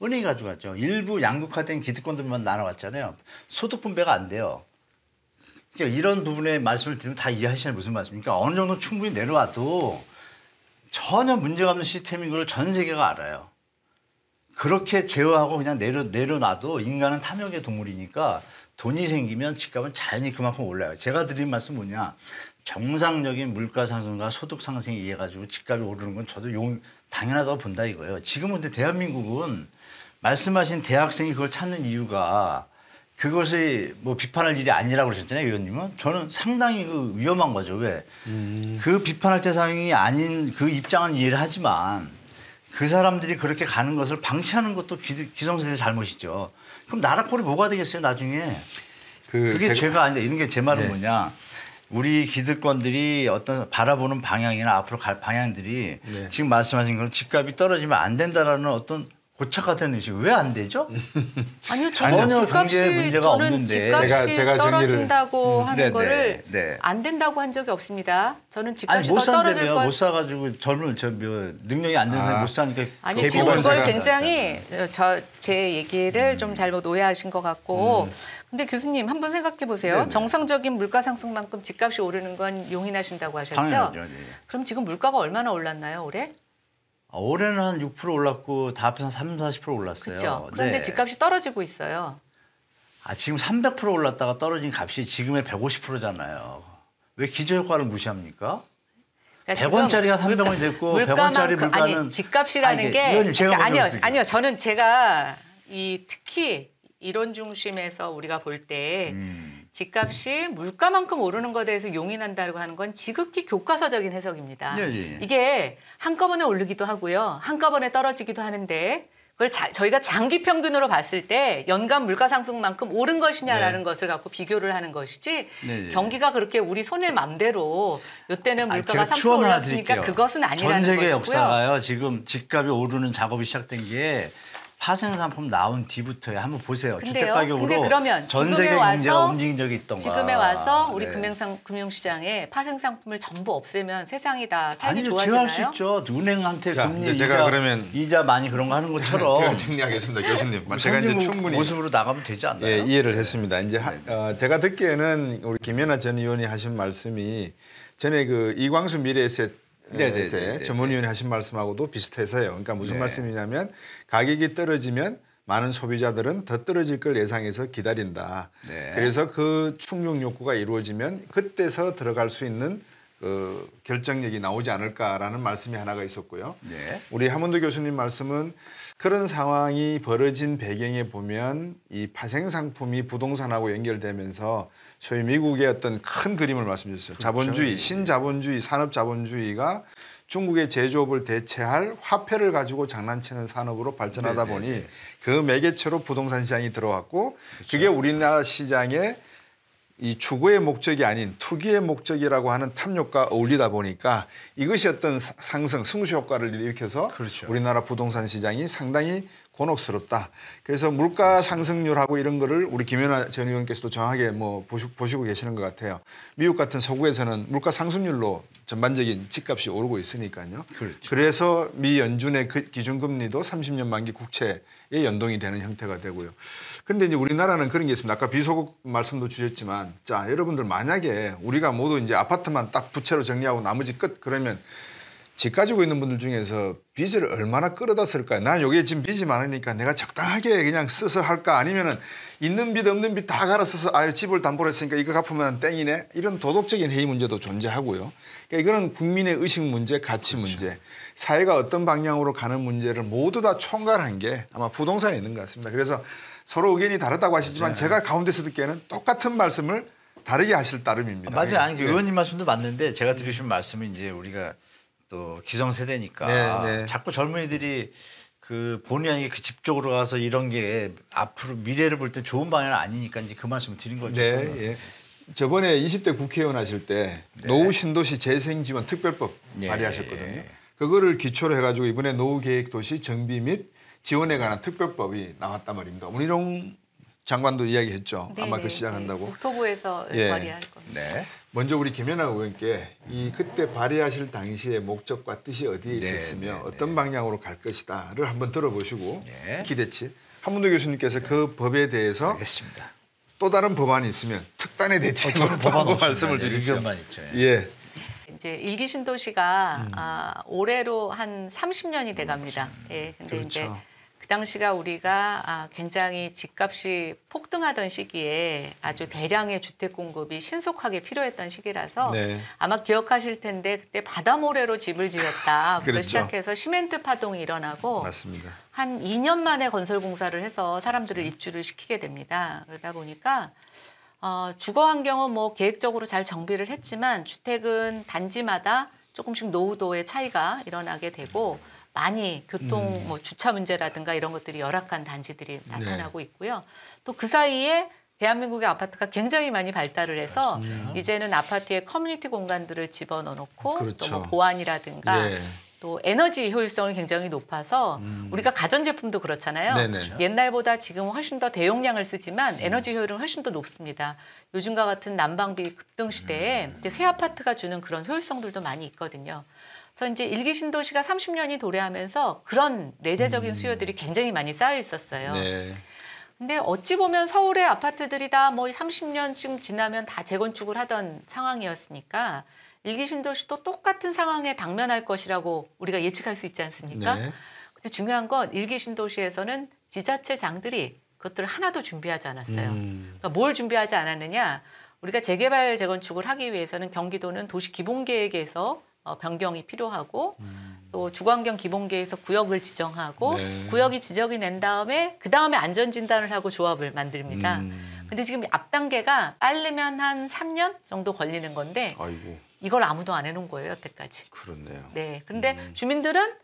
은행이 가져갔죠. 일부 양극화된 기득권들만 날아갔잖아요. 소득 분배가 안 돼요. 그러니까 이런 부분에 말씀을 드리면 다 이해하시는 무슨 말씀입니까? 어느 정도 충분히 내려와도 전혀 문제가 없는 시스템인 걸 전 세계가 알아요. 그렇게 제어하고 그냥 내려놔도 인간은 탐욕의 동물이니까 돈이 생기면 집값은 자연히 그만큼 올라요. 제가 드린 말씀 뭐냐. 정상적인 물가 상승과 소득 상승에 의해 가지고 집값이 오르는 건 저도 당연하다고 본다 이거예요. 지금은 근데 대한민국은 말씀하신 대학생이 그걸 찾는 이유가 그것이 뭐 비판할 일이 아니라고 그러셨잖아요, 의원님은. 저는 상당히 그 위험한 거죠. 왜? 그 비판할 대상이 아닌 그 입장은 이해를 하지만 그 사람들이 그렇게 가는 것을 방치하는 것도 기성세대 잘못이죠. 그럼 나라 꼴이 뭐가 되겠어요, 나중에. 그게 죄가 아니다. 이런 게 제 말은 네. 뭐냐. 우리 기득권들이 어떤 바라보는 방향이나 앞으로 갈 방향들이 네. 지금 말씀하신 그런 집값이 떨어지면 안 된다라는 어떤 고착화된 의식 왜 안 되죠? 아니요, 전혀 저는 경제에 집값이 문제가 저는 없는데. 집값이 제가 떨어진다고 하는 네네, 거를 네. 안 된다고 한 적이 없습니다. 저는 아니 집값이 못 더 떨어질 산다며 것 못 사가지고 젊은 능력이 안 되는 사람이 못 사니까 아니 대부분 지금 그걸 사람이 굉장히 제 얘기를 좀 잘못 오해하신 것 같고 근데 교수님 한번 생각해 보세요. 네네. 정상적인 물가 상승만큼 집값이 오르는 건 용인하신다고 하셨죠? 당연하죠. 네. 그럼 지금 물가가 얼마나 올랐나요 올해? 올해는 한 6% 올랐고 다 합해서 30-40% 올랐어요. 그렇죠. 그런데 네. 집값이 떨어지고 있어요. 지금 300% 올랐다가 떨어진 값이 지금의 150%잖아요. 왜 기저효과를 무시합니까? 그러니까 100원짜리가 300원이 됐고 100원짜리 물가는 아니 집값이라는 아니, 게 의원님, 제가 그러니까 먼저 아니요 말씀드릴게요. 아니요 저는 제가 이 특히 이론 중심에서 우리가 볼 때 집값이 물가만큼 오르는 것에 대해서 용인한다고 하는 건 지극히 교과서적인 해석입니다. 네, 네. 이게 한꺼번에 오르기도 하고요. 한꺼번에 떨어지기도 하는데 그걸 저희가 장기 평균으로 봤을 때 연간 물가 상승만큼 오른 것이냐라는 것을 갖고 비교를 하는 것이지 네, 네. 경기가 그렇게 우리 손의 맘대로 이때는 물가가 제가 3% 추원 하나 올랐으니까 드릴게요. 그것은 아니라는 전 세계 것이고요. 역사가요. 지금 집값이 오르는 작업이 시작된 게 파생상품 나온 뒤부터요. 한번 보세요. 근데요. 주택가격으로 근데 그러면 전 지금에 세계 경제가 와서 움직인 적이 있던가. 지금에 와서 우리 네. 금융시장에 파생상품을 전부 없애면 세상이 다 삶이 아니죠. 좋아지나요? 제어할 수 있죠. 은행한테 자, 금리 이제 제가 이자, 그러면 이자 많이 그런 거 하는 것처럼 제가 정리하겠습니다, 교수님. 제가 이제 충분히 모습으로 나가면 되지 않나요? 예, 이해를 했습니다. 이제 제가 듣기에는 우리 김연아 전 의원이 하신 말씀이 전에 그 이광수 미래에셋 네네네. 전문위원이 하신 말씀하고도 비슷해서요. 그러니까 무슨 네. 말씀이냐면 가격이 떨어지면 많은 소비자들은 더 떨어질 걸 예상해서 기다린다. 네. 그래서 그 충족 욕구가 이루어지면 그때서 들어갈 수 있는 그 결정력이 나오지 않을까라는 말씀이 하나가 있었고요. 네. 우리 하문도 교수님 말씀은 그런 상황이 벌어진 배경에 보면 이 파생 상품이 부동산하고 연결되면서 소위 미국의 어떤 큰 그림을 말씀해 주셨어요. 자본주의, 신자본주의, 산업자본주의가 중국의 제조업을 대체할 화폐를 가지고 장난치는 산업으로 발전하다 네네네. 보니 그 매개체로 부동산 시장이 들어왔고 그게 우리나라 시장의 이 추구의 목적이 아닌 투기의 목적이라고 하는 탐욕과 어울리다 보니까 이것이 어떤 상승, 승수 효과를 일으켜서 그렇죠. 우리나라 부동산 시장이 상당히 곤혹스럽다. 그래서 물가 상승률하고 이런 거를 우리 김연아 전 의원께서도 정확하게 뭐 보시고 계시는 것 같아요. 미국 같은 서구에서는 물가 상승률로 전반적인 집값이 오르고 있으니까요. 그렇죠. 그래서 미 연준의 기준금리도 30년 만기 국채에 연동이 되는 형태가 되고요. 그런데 이제 우리나라는 그런 게 있습니다. 아까 비소득 말씀도 주셨지만, 자, 여러분들 만약에 우리가 모두 이제 아파트만 딱 부채로 정리하고 나머지 끝 그러면 집 가지고 있는 분들 중에서 빚을 얼마나 끌어다 쓸까요? 난 여기에 지금 빚이 많으니까 내가 적당하게 그냥 써서 할까? 아니면은 있는 빚 없는 빚 다 갈아 써서 아유 집을 담보로 했으니까 이거 갚으면 땡이네. 이런 도덕적인 해이 문제도 존재하고요. 그러니까 이거는 국민의 의식 문제, 가치 문제, 사회가 어떤 방향으로 가는 문제를 모두 다 총괄한 게 아마 부동산에 있는 것 같습니다. 그래서 서로 의견이 다르다고 하시지만 제가 가운데서 듣기에는 똑같은 말씀을 다르게 하실 따름입니다. 맞아요. 아니, 네. 의원님 말씀도 맞는데 제가 들으신 말씀은 이제 우리가 또 기성세대니까 네, 네. 자꾸 젊은이들이 그 본의 아니게 그 집 쪽으로 가서 이런 게 앞으로 미래를 볼 때 좋은 방향은 아니니까 이제 그 말씀을 드린 거죠. 네, 저는. 예. 저번에 20대 국회의원 하실 때 노후 신도시 재생지원 특별법 예. 발의하셨거든요. 그거를 기초로 해가지고 이번에 노후계획도시 정비 및 지원에 관한 특별법이 나왔단 말입니다. 문희룡 장관도 이야기했죠. 아마 그 네네, 시작한다고. 이제 국토부에서 예. 발의할 겁니다. 네. 먼저 우리 김연아 의원께 이 그때 발의하실 당시의 목적과 뜻이 어디에 네, 있었으며 네, 어떤 방향으로 갈 것이다를 한번 들어보시고 네. 기대치. 한문도 교수님께서 그 법에 대해서 알겠습니다. 또 다른 법안이 있으면 특단의 대책으로 저는 법안 한번 없습니다. 말씀을 네, 주십시오. 의견만 있죠. 예. 이제 일기 신도시가 올해로 한 30년이 돼갑니다. 예, 근데 그렇죠. 이제 그 당시가 우리가 굉장히 집값이 폭등하던 시기에 아주 대량의 주택 공급이 신속하게 필요했던 시기라서 네. 아마 기억하실 텐데 그때 바다 모래로 집을 지었다부터 그렇죠. 시작해서 시멘트 파동이 일어나고 맞습니다. 한 2년 만에 건설 공사를 해서 사람들을 입주를 시키게 됩니다. 그러다 보니까 주거 환경은 뭐 계획적으로 잘 정비를 했지만 주택은 단지마다 조금씩 노후도의 차이가 일어나게 되고 많이 교통 뭐 주차 문제라든가 이런 것들이 열악한 단지들이 나타나고 있고요. 또 그 사이에 대한민국의 아파트가 굉장히 많이 발달을 해서 이제는 아파트에 커뮤니티 공간들을 집어넣어 놓고 그렇죠. 또 뭐 보안이라든가 예. 또 에너지 효율성이 굉장히 높아서 우리가 가전제품도 그렇잖아요. 네네. 옛날보다 지금 훨씬 더 대용량을 쓰지만 에너지 효율은 훨씬 더 높습니다. 요즘과 같은 난방비 급등 시대에 이제 새 아파트가 주는 그런 효율성들도 많이 있거든요. 그래서 이제 일기 신도시가 30년이 도래하면서 그런 내재적인 수요들이 굉장히 많이 쌓여 있었어요. 네. 근데 어찌 보면 서울의 아파트들이 다 뭐 30년쯤 지나면 다 재건축을 하던 상황이었으니까 일기 신도시도 똑같은 상황에 당면할 것이라고 우리가 예측할 수 있지 않습니까? 네. 근데 중요한 건 일기 신도시에서는 지자체장들이 그것들을 하나도 준비하지 않았어요. 그러니까 뭘 준비하지 않았느냐? 우리가 재개발 재건축을 하기 위해서는 경기도는 도시 기본계획에서 변경이 필요하고 또 주거환경 기본계획에서 구역을 지정하고 네. 구역이 지정이 된 다음에 그 다음에 안전진단을 하고 조합을 만듭니다. 근데 지금 앞 단계가 빠르면 한 3년 정도 걸리는 건데 아이고, 이걸 아무도 안 해놓은 거예요, 여태까지. 그렇네요. 네. 근데 주민들은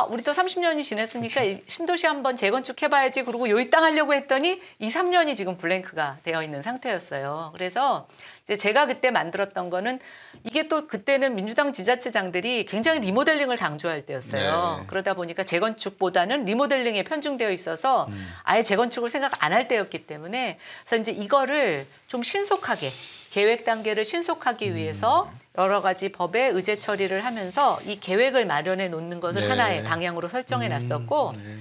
우리도 30년이 지났으니까 이 신도시 한번 재건축해봐야지. 그러고 요이 땅 하려고 했더니 2, 3년이 지금 블랭크가 되어 있는 상태였어요. 그래서 이제 제가 그때 만들었던 거는 이게 또 그때는 민주당 지자체장들이 굉장히 리모델링을 강조할 때였어요. 네. 그러다 보니까 재건축보다는 리모델링에 편중되어 있어서 아예 재건축을 생각 안 할 때였기 때문에 그래서 이제 이거를 좀 신속하게 계획 단계를 신속하기 위해서 여러 가지 법에 의제 처리를 하면서 이 계획을 마련해 놓는 것을 네. 하나의 방향으로 설정해 놨었고 네.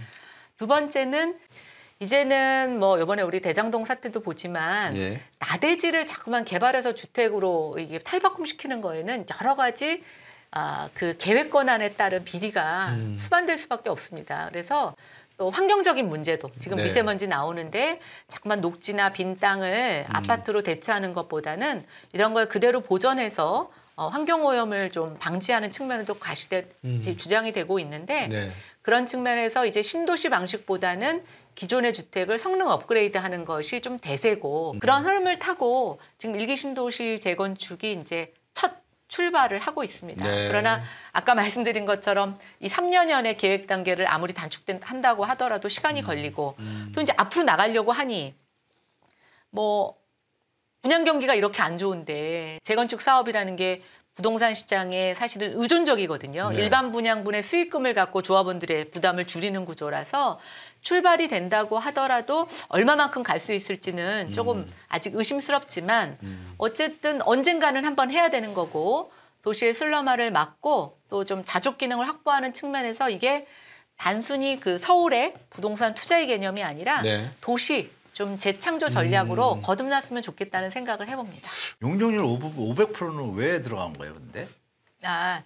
두 번째는 이제는 뭐 이번에 우리 대장동 사태도 보지만 예. 나대지를 자꾸만 개발해서 주택으로 이게 탈바꿈시키는 거에는 여러 가지 그 계획 권한에 따른 비리가 수반될 수밖에 없습니다. 그래서 또 환경적인 문제도 지금 네. 미세먼지 나오는데 자꾸만 녹지나 빈 땅을 아파트로 대체하는 것보다는 이런 걸 그대로 보존해서 환경오염을 좀 방지하는 측면에도 주장이 되고 있는데 네. 그런 측면에서 이제 신도시 방식보다는 기존의 주택을 성능 업그레이드하는 것이 좀 대세고 그런 흐름을 타고 지금 일기 신도시 재건축이 이제 첫 출발을 하고 있습니다. 네. 그러나 아까 말씀드린 것처럼 이 3년여의 계획 단계를 아무리 단축한다고 하더라도 시간이 걸리고 또 이제 앞으로 나가려고 하니 뭐 분양 경기가 이렇게 안 좋은데 재건축 사업이라는 게 부동산 시장에 사실은 의존적이거든요. 네. 일반 분양분의 수익금을 갖고 조합원들의 부담을 줄이는 구조라서 출발이 된다고 하더라도 얼마만큼 갈 수 있을지는 조금 아직 의심스럽지만 어쨌든 언젠가는 한번 해야 되는 거고 도시의 슬럼화를 막고 또 좀 자족 기능을 확보하는 측면에서 이게 단순히 그 서울의 부동산 투자의 개념이 아니라 네. 도시 좀 재창조 전략으로 거듭났으면 좋겠다는 생각을 해봅니다. 용적률 500%는 왜 들어간 거예요, 근데? 아,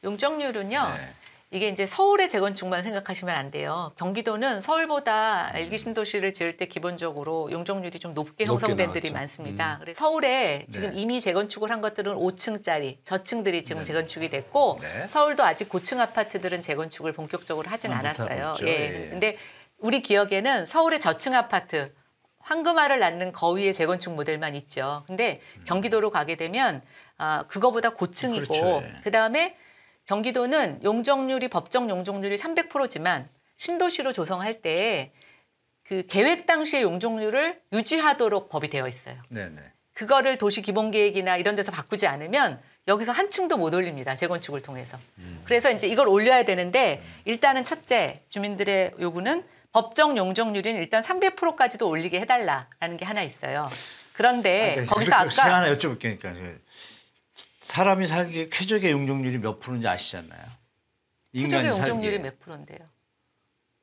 용적률은요. 네. 이게 이제 서울의 재건축만 생각하시면 안 돼요. 경기도는 서울보다 일기 신도시를 지을 때 기본적으로 용적률이 좀 높게 형성된 들이 나왔죠. 많습니다. 그래서 서울에 지금 네. 이미 재건축을 한 것들은 5층짜리 저층들이 지금 재건축이 됐고 네. 서울도 아직 고층 아파트들은 재건축을 본격적으로 하진 않았어요. 못하고 있죠. 예. 예. 근데 우리 기억에는 서울의 저층 아파트 황금알을 낳는 거위의 재건축 모델만 있죠. 근데 경기도로 가게 되면 그거보다 고층이고 그렇죠. 예. 그다음에 경기도는 용적률이 법정 용적률이 300%지만 신도시로 조성할 때 그 계획 당시의 용적률을 유지하도록 법이 되어 있어요. 네네. 그거를 도시 기본 계획이나 이런 데서 바꾸지 않으면 여기서 한 층도 못 올립니다. 재건축을 통해서. 그래서 이제 이걸 올려야 되는데 일단은 첫째 주민들의 요구는 법정 용적률인 일단 300%까지도 올리게 해달라라는 게 하나 있어요. 그런데 거기서 제가 아까 하나 여쭤볼게요. 사람이 살기에 쾌적의 용적률이 몇 프로인지 아시잖아요. 표적의 인간이 용적률이 살기에. 몇 프로인데요?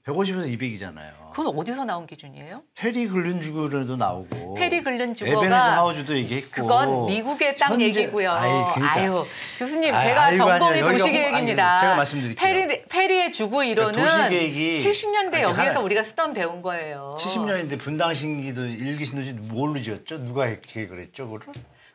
150에서 200이잖아요. 그건 어디서 나온 기준이에요? 페리 글른 주거로도 나오고 페리 글른 에베네zer 주거가 하우즈도 얘기했고 그건 미국의 땅 현재- 얘기고요. 그러니까. 아유 교수님 아이, 제가 아이고, 전공이 아니에요. 여기가 도시계획입니다. 아니, 제가 말씀드릴게요. 페리의 주거 이론은 그러니까 도시계획이 70년대 아니, 여기에서 하나- 우리가 쓰던 배운 거예요. 70년인데 분당신기도 일기신도시 뭘로 지었죠? 누가 계획을 했죠, 그거를?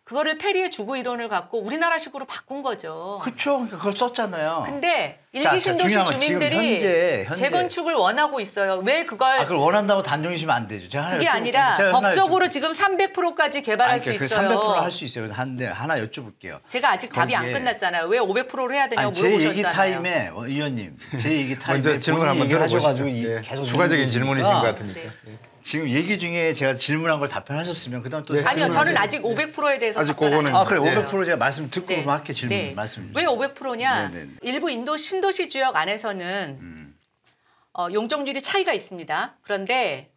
그거를 페리의 주거 이론을 갖고 우리나라식으로 바꾼 거죠. 그렇죠. 그러니까 그걸 썼잖아요. 근데 자, 일기 신도시 중요한 건 지금 주민들이 현재- 재건축을 원하고 있어요. 왜 그걸 그걸 원한다고 단정지면 안 되죠. 제가 하나 그게 여쭤볼게요. 아니라 제가 하나 법적으로 지금 300%까지 개발할 수 그 있어요. 300%할 수 있어요. 한데 하나 여쭤볼게요. 제가 아직 답이 안 거기에- 끝났잖아요. 왜 500%로 해야 되냐고 아니, 제 얘기 물어보셨잖아요. 타임에 의원님, 제 얘기 타임에 먼저 질문 한번 본인이 얘기하셔가지고 들어보시죠. 예. 계속 추가적인 물어보시니까 질문이신 것 같으니까. 네. 지금 얘기 중에 제가 질문한 걸 답변하셨으면 그다음 또 네. 아니요, 저는 질문하세요. 아직 500%에 대해서 아직 답변 안 그거는- 해요. 그래 네. 500% 제가 말씀 듣고 네. 그럼 할게 질문 네. 말씀 왜 500%냐? 네, 네, 네. 일부 신도시 지역 안에서는 용적률이 차이가 있습니다. 그런데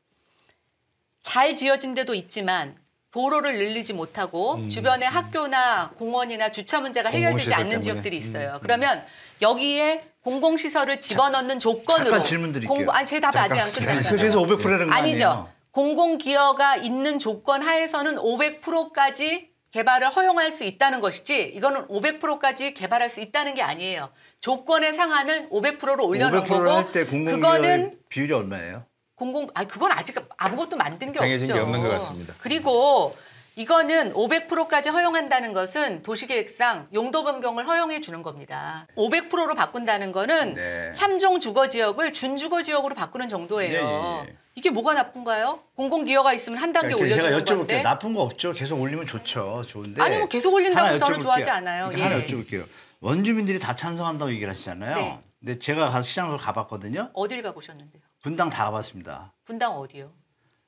잘 지어진 데도 있지만 도로를 늘리지 못하고 주변에 학교나 공원이나 주차 문제가 해결되지 공공시설 않는 때문에. 지역들이 있어요. 그러면 여기에 공공시설을 집어넣는 조건으로 잠깐 질문 드릴게요. 아니 제 답이 아직 안 끝났어요. 그래서 500%라는 거 아니죠. 아니에요? 공공기여가 있는 조건 하에서는 500%까지 개발을 허용할 수 있다는 것이지 이거는 500%까지 개발할 수 있다는 게 아니에요. 조건의 상한을 500%로 올려놓은 500% 거고 할 때 공공기여의 그거는 비율이 얼마예요? 그건 아직 아무것도 만든 게 정해진 없죠. 게 없는 것 같습니다. 그리고 이거는 500%까지 허용한다는 것은 도시계획상 용도 변경을 허용해 주는 겁니다. 500%로 바꾼다는 거는 네. 3종 주거 지역을 준주거 지역으로 바꾸는 정도예요. 예, 예. 이게 뭐가 나쁜가요? 공공기여가 있으면 한 단계 그러니까 제가 올려주는 여쭤볼게요. 건데. 나쁜 거 없죠. 계속 올리면 좋죠. 좋은데. 아니, 뭐 계속 올린다고 하나 저는 여쭤볼게요. 좋아하지 않아요. 그러니까 하나 예. 여쭤볼게요. 원주민들이 다 찬성한다고 얘기를 하시잖아요. 네. 근데 제가 가서 시장을 가봤거든요. 어딜 가보셨는데요? 분당 다 가봤습니다. 분당 어디요?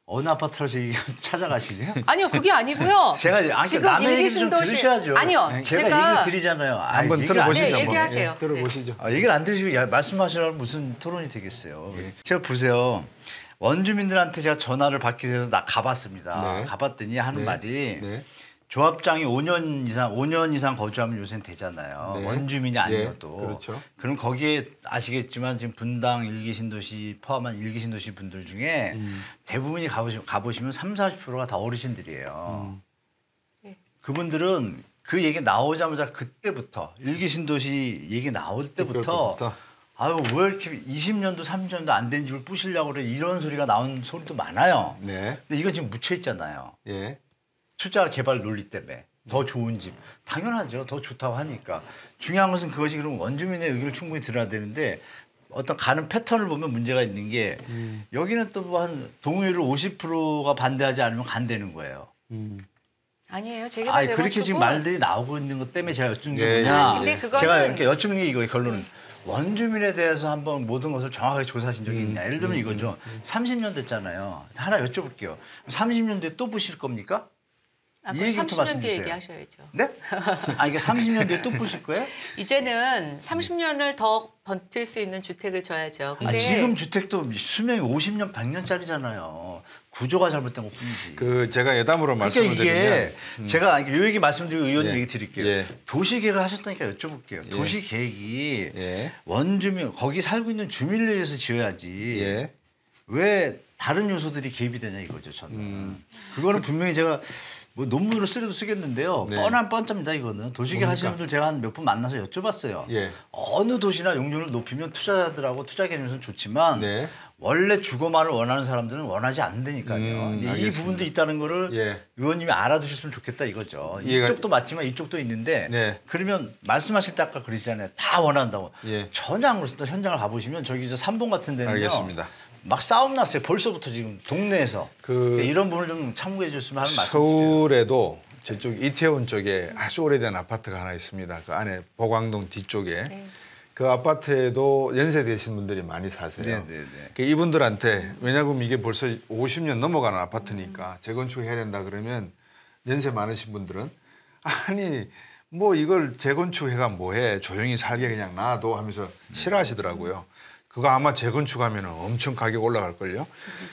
어느 아파트라서 찾아가시게요? 아니요, 그게 아니고요. 제가 지금 남의 얘기 일기 좀 신도시 들으셔야죠. 아니요, 제가 얘기를 드리잖아요. 한번 얘기를 안 들어보시죠. 네, 뭐. 얘기하세요. 예, 들어보시죠. 얘기를 안 들으시고 말씀하시라면 무슨 토론이 되겠어요. 제가 보세요. 원주민들한테 제가 전화를 받게 돼서 나 가봤습니다. 네. 가봤더니 하는 네. 말이 네. 조합장이 5년 이상 거주하면 요새는 되잖아요. 네. 원주민이 아니어도. 그렇죠. 그럼 거기에 아시겠지만 지금 분당 일기신도시 포함한 일기신도시 분들 중에 대부분이 가보시면 30~40%가 다 어르신들이에요. 네. 그분들은 그 얘기 나오자마자 그때부터 일기신도시 얘기 나올 때부터 아유 왜 이렇게 20년도 30년도 안 된 집을 부시려고 그래 이런 소리가 나온 소리도 많아요. 네. 근데 이건 지금 묻혀 있잖아요. 예. 투자 개발 논리 때문에 더 좋은 집 당연하죠. 더 좋다고 하니까 중요한 것은 그것이 그럼 원주민의 의견을 충분히 들어야 되는데 어떤 가는 패턴을 보면 문제가 있는 게 여기는 또 뭐 한 동의율을 50%가 반대하지 않으면 간다는 거예요. 아니에요. 재개발 아니 재건축은 그렇게 지금 말들이 나오고 있는 것 때문에 제가 여쭙는 게 예, 뭐냐. 예. 근데 그거는- 제가 이렇게 여쭙는 게 이거예요. 결론은 원주민에 대해서 한번 모든 것을 정확하게 조사하신 적이 있냐. 예를 들면 이거죠. 30년 됐잖아요. 하나 여쭤볼게요. 30년 뒤에 또 부실 겁니까? 그럼 이 얘기부터 30년 말씀 뒤에 주세요. 얘기하셔야죠. 네? 아 이게 30년 뒤에 또 부실 거예요? 이제는 30년을 더 버틸 수 있는 주택을 줘야죠. 근데 아, 지금 주택도 수명이 50년, 100년짜리잖아요. 구조가 잘못된 것뿐이지. 그 제가 예담으로 그러니까 말씀을 이게 드리면 제가 요 얘기 말씀드리고 의원님 예. 얘기 드릴게요. 예. 도시계획을 하셨다니까 여쭤볼게요. 도시계획이 예. 원주민 거기 살고 있는 주민을 위해서 지어야지 예. 왜 다른 요소들이 개입이 되냐 이거죠. 저는 그거는 분명히 제가 뭐 논문으로 쓰려도 쓰겠는데요. 네. 뻔한 뻔짜입니다. 이거는 도시계획 뭡니까? 하시는 분들 제가 한 몇 분 만나서 여쭤봤어요. 예. 어느 도시나 용적률을 높이면 투자자들하고 투자 개념에서는 좋지만 네. 원래 주거만을 원하는 사람들은 원하지 않는다니까요. 이제 이 알겠습니다. 부분도 있다는 거를 예. 의원님이 알아두셨으면 좋겠다 이거죠. 이해가- 이쪽도 맞지만 이쪽도 있는데 네. 그러면 말씀하실 때 아까 그러시잖아요. 다 원한다고. 예. 전혀 안 그렇습니다. 현장을 가보시면 저기 저 삼봉 같은 데는요. 알겠습니다. 막 싸움 났어요. 벌써부터 지금 동네에서. 그 그러니까 이런 부분을 좀 참고해 주셨으면 하는 말씀. 서울에도 저쪽 이태원 쪽에 아주 오래된 아파트가 하나 있습니다. 그 안에 보광동 뒤쪽에 네. 그 아파트에도 연세 되신 분들이 많이 사세요. 네네네. 그러니까 이분들한테 왜냐하면 이게 벌써 50년 넘어가는 아파트니까 재건축해야 된다 그러면 연세 많으신 분들은 아니 뭐 이걸 재건축해가 뭐해 조용히 살게 그냥 놔둬 하면서 싫어하시더라고요. 그거 아마 재건축하면 엄청 가격 올라갈걸요.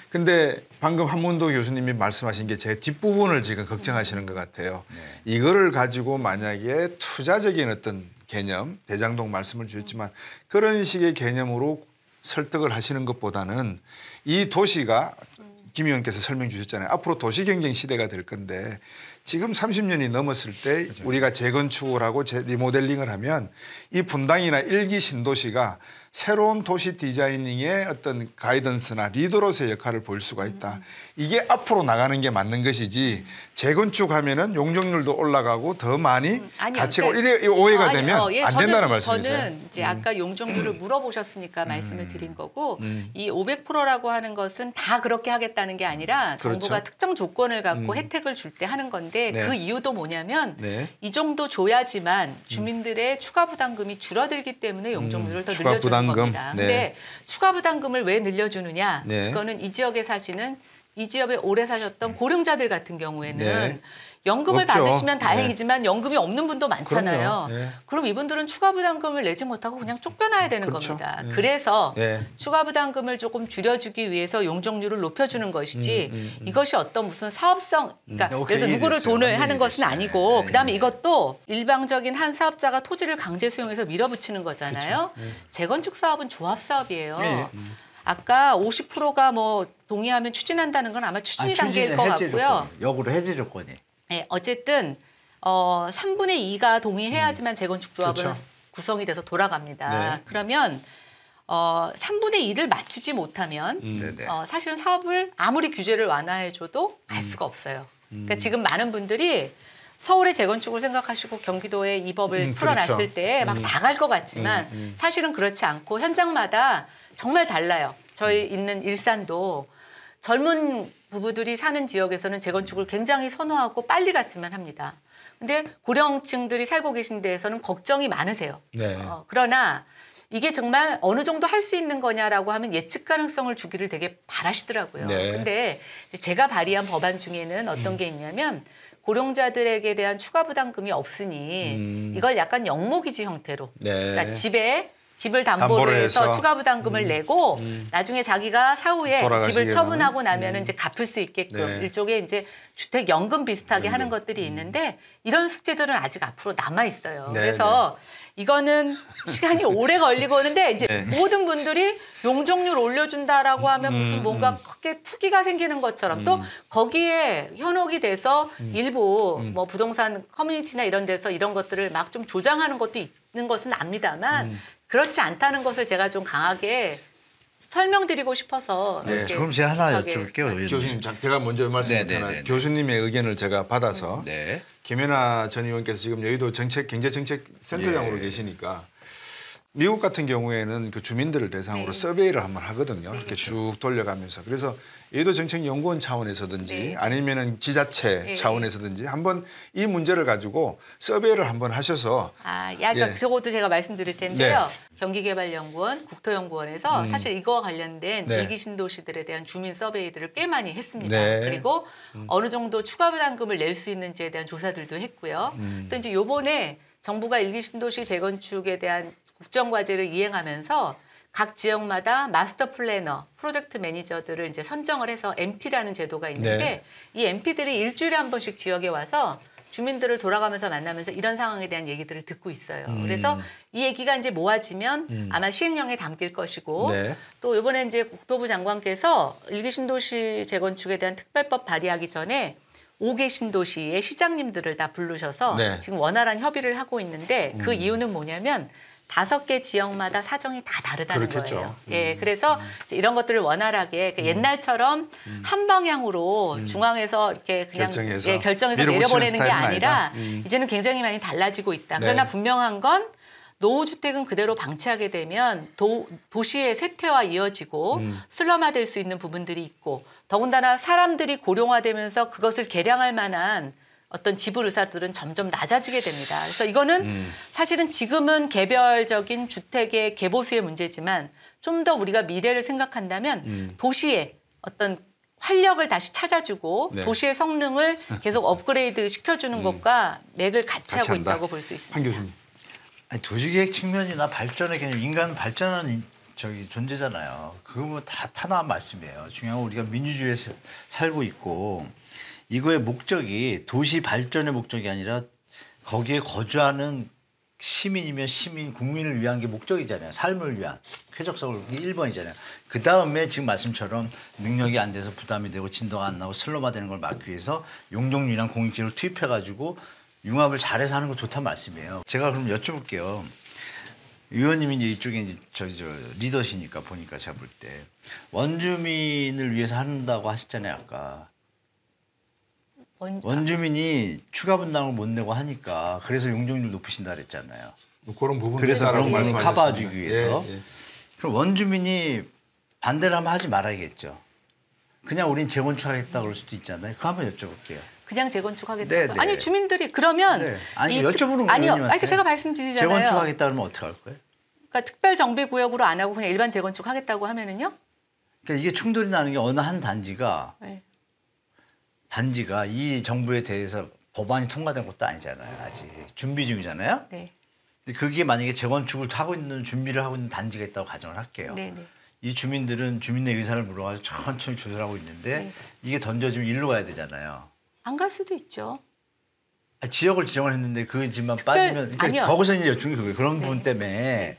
근데 방금 한문도 교수님이 말씀하신 게 제 뒷부분을 지금 걱정하시는 것 같아요. 이거를 가지고 만약에 투자적인 어떤 개념, 대장동 말씀을 주셨지만 그런 식의 개념으로 설득을 하시는 것보다는 이 도시가 김 의원께서 설명 주셨잖아요. 앞으로 도시 경쟁 시대가 될 건데 지금 30년이 넘었을 때 우리가 재건축을 하고 리모델링을 하면 이 분당이나 일기 신도시가 새로운 도시 디자이닝의 어떤 가이던스나 리더로서의 역할을 보일 수가 있다. 이게 앞으로 나가는 게 맞는 것이지 재건축하면은 용적률도 올라가고 더 많이 아니요. 가치가 그러니까- 이래 오해가 아니, 되면 예, 안 된다는 말씀이세요. 저는 이제 아까 용적률을 물어보셨으니까 말씀을 드린 거고 이 500%라고 하는 것은 다 그렇게 하겠다는 게 아니라 정부가 그렇죠. 특정 조건을 갖고 혜택을 줄 때 하는 건데 네. 그 이유도 뭐냐면 네. 이 정도 줘야지만 주민들의 추가 부담금이 줄어들기 때문에 용적률을 더 추가 늘려주는 부담금. 겁니다. 네. 근데 추가 부담금을 왜 늘려주느냐? 네. 그거는 이 지역에 사시는 이 지역에 오래 사셨던 고령자들 같은 경우에는 네. 연금을 없죠. 받으시면 다행이지만 연금이 없는 분도 많잖아요. 그럼요. 네. 그럼 이분들은 추가 부담금을 내지 못하고 그냥 쫓겨나야 되는 그렇죠. 겁니다. 네. 그래서 네. 추가 부담금을 조금 줄여주기 위해서 용적률을 높여주는 것이지 이것이 어떤 무슨 사업성, 그러니까 오케이, 예를 들어 누구를 이해됐어요. 돈을 완전히 하는 것은 이해됐어요. 아니고 네, 그다음에 네. 이것도 일방적인 한 사업자가 토지를 강제 수용해서 밀어붙이는 거잖아요. 재건축 사업은 조합 사업이에요. 네. 아까 50%가 뭐 동의하면 추진한다는 건 아마 추진이 단계일 것 해제 같고요. 조건이, 역으로 해제 조건이. 네, 어쨌든 3분의 2가 동의해야지만 재건축 조합은 그렇죠. 구성이 돼서 돌아갑니다. 네. 그러면 3분의 2를 맞추지 못하면 네네. 사실은 사업을 아무리 규제를 완화해줘도 갈 수가 없어요. 그러니까 지금 많은 분들이 서울의 재건축을 생각하시고 경기도에 이 법을 풀어놨을 그렇죠. 때 막 다 갈 것 같지만 사실은 그렇지 않고 현장마다 정말 달라요. 저희 있는 일산도 젊은 부부들이 사는 지역에서는 재건축을 굉장히 선호하고 빨리 갔으면 합니다. 근데 고령층들이 살고 계신 데에서는 걱정이 많으세요. 네. 그러나 이게 정말 어느 정도 할 수 있는 거냐라고 하면 예측 가능성을 주기를 되게 바라시더라고요. 네. 근데 이제 제가 발의한 법안 중에는 어떤 게 있냐면 고령자들에게 대한 추가 부담금이 없으니 이걸 약간 영모기지 형태로 네. 그러니까 집을 담보로 담보로 해서 해서. 추가 부담금을 내고 나중에 자기가 사후에 돌아가시게 집을 되면. 처분하고 나면은 이제 갚을 수 있게끔 네. 일종의 이제 주택 연금 비슷하게 하는 것들이 있는데 이런 숙제들은 아직 앞으로 남아 있어요. 네, 그래서 이거는 시간이 오래 걸리고 오는데 이제 네. 모든 분들이 용적률 올려준다라고 하면 무슨 뭔가 크게 투기가 생기는 것처럼 또 거기에 현혹이 돼서 일부 뭐 부동산 커뮤니티나 이런 데서 이런 것들을 막 좀 조장하는 것도 있는 것은 압니다만 그렇지 않다는 것을 제가 좀 강하게 설명드리고 싶어서 네, 이렇게 그럼 제가 하나 하게 여쭤볼게요. 의원님. 교수님, 제가 먼저 말씀드리잖아요. 네, 네, 네. 교수님의 의견을 제가 받아서 네. 김연아 전 의원께서 지금 여의도 경제정책 센터장으로 예. 계시니까 미국 같은 경우에는 그 주민들을 대상으로 네. 서베이를 한번 하거든요. 네. 이렇게 쭉 돌려가면서. 그래서 예도정책연구원 차원에서든지 네. 아니면은 지자체 네. 차원에서든지 한번 이 문제를 가지고 서베이를 한번 하셔서 약간 예. 저것도 제가 말씀드릴 텐데요. 네. 경기개발연구원, 국토연구원에서 사실 이거와 관련된 네. 일기 신도시들에 대한 주민 서베이들을 꽤 많이 했습니다. 네. 그리고 어느 정도 추가 부담금을 낼 수 있는지에 대한 조사들도 했고요. 또 이제 요번에 정부가 일기 신도시 재건축에 대한 국정과제를 이행하면서 각 지역마다 마스터 플래너, 프로젝트 매니저들을 이제 선정을 해서 MP라는 제도가 있는데 네. 이 MP들이 일주일에 한 번씩 지역에 와서 주민들을 돌아가면서 만나면서 이런 상황에 대한 얘기들을 듣고 있어요. 그래서 이 얘기가 이제 모아지면 아마 시행령에 담길 것이고 네. 또 이번에 이제 국토부 장관께서 일기 신도시 재건축에 대한 특별법 발의하기 전에 5개 신도시의 시장님들을 다 부르셔서 네. 지금 원활한 협의를 하고 있는데 그 이유는 뭐냐면 5개 지역마다 사정이 다 다르다는 그렇겠죠. 거예요. 예, 그래서 이제 이런 것들을 원활하게 옛날처럼 한 방향으로 중앙에서 이렇게 그냥 결정해서 결정해서 밀어붙이는 내려보내는 게 스타일은 아니라 아니다. 이제는 굉장히 많이 달라지고 있다. 네. 그러나 분명한 건 노후주택은 그대로 방치하게 되면 도시의 쇠퇴와 이어지고 슬럼화될 수 있는 부분들이 있고 더군다나 사람들이 고령화되면서 그것을 개량할 만한 어떤 지불 의사들은 점점 낮아지게 됩니다. 그래서 이거는 사실은 지금은 개별적인 주택의 개보수의 문제지만 좀 더 우리가 미래를 생각한다면 도시의 어떤 활력을 다시 찾아주고 네. 도시의 성능을 계속 업그레이드 시켜주는 것과 맥을 같이 하고 한다. 있다고 볼 수 있습니다. 한 교수님. 아니, 도시계획 측면이나 발전의 개념, 인간 발전하는 존재잖아요. 그거 뭐 다 타나한 말씀이에요. 중요한 건 우리가 민주주의에 살고 있고 이거의 목적이 도시 발전의 목적이 아니라 거기에 거주하는 시민이면 시민, 국민을 위한 게 목적이잖아요. 삶을 위한 쾌적성을 1번이잖아요. 그 다음에 지금 말씀처럼 능력이 안 돼서 부담이 되고 진도가 안 나고 슬럼화되는 걸 막기 위해서 용적률이랑 공익지를 투입해가지고 융합을 잘해서 하는 거 좋단 말씀이에요. 제가 그럼 여쭤볼게요. 의원님이 이제 이쪽에 이제 저 리더시니까 보니까 제가 볼 때 원주민을 위해서 한다고 하셨잖아요, 아까. 원주민이 추가 분담을 못 내고 하니까 그래서 용적률 높으신다 그랬잖아요. 뭐 그런 부분 그래서 그런 부분을 말씀하셨습니다. 커버해주기 위해서. 예, 예. 그럼 원주민이 반대를 하면 하지 말아야겠죠. 그냥 우린 재건축하겠다 그럴 수도 있잖아요. 그거 한번 여쭤볼게요. 그냥 재건축하겠다. 네, 네. 아니 주민들이 그러면 네. 아니 여쭤보는 거예요. 아니요. 의원님한테. 아니 제가 말씀드리잖아요. 재건축하겠다 그러면 어떻게 할 거예요? 그러니까 특별 정비 구역으로 안 하고 그냥 일반 재건축하겠다고 하면은요? 그러니까 이게 충돌이 나는 게 어느 한 단지가 네. 이 정부에 대해서 법안이 통과된 것도 아니잖아요. 아직 준비 중이잖아요. 네. 근데 그게 만약에 재건축을 하고 있는 준비를 하고 있는 단지가 있다고 가정을 할게요. 네, 네. 이 주민들은 주민의 의사를 물어가지고 천천히 조절하고 있는데 네. 이게 던져지면 일로 가야 되잖아요. 안 갈 수도 있죠. 지역을 지정을 했는데 그 집만 빠지면 그러니까 아니요. 거기서 이제 여쭙는 게 그런 부분 네. 때문에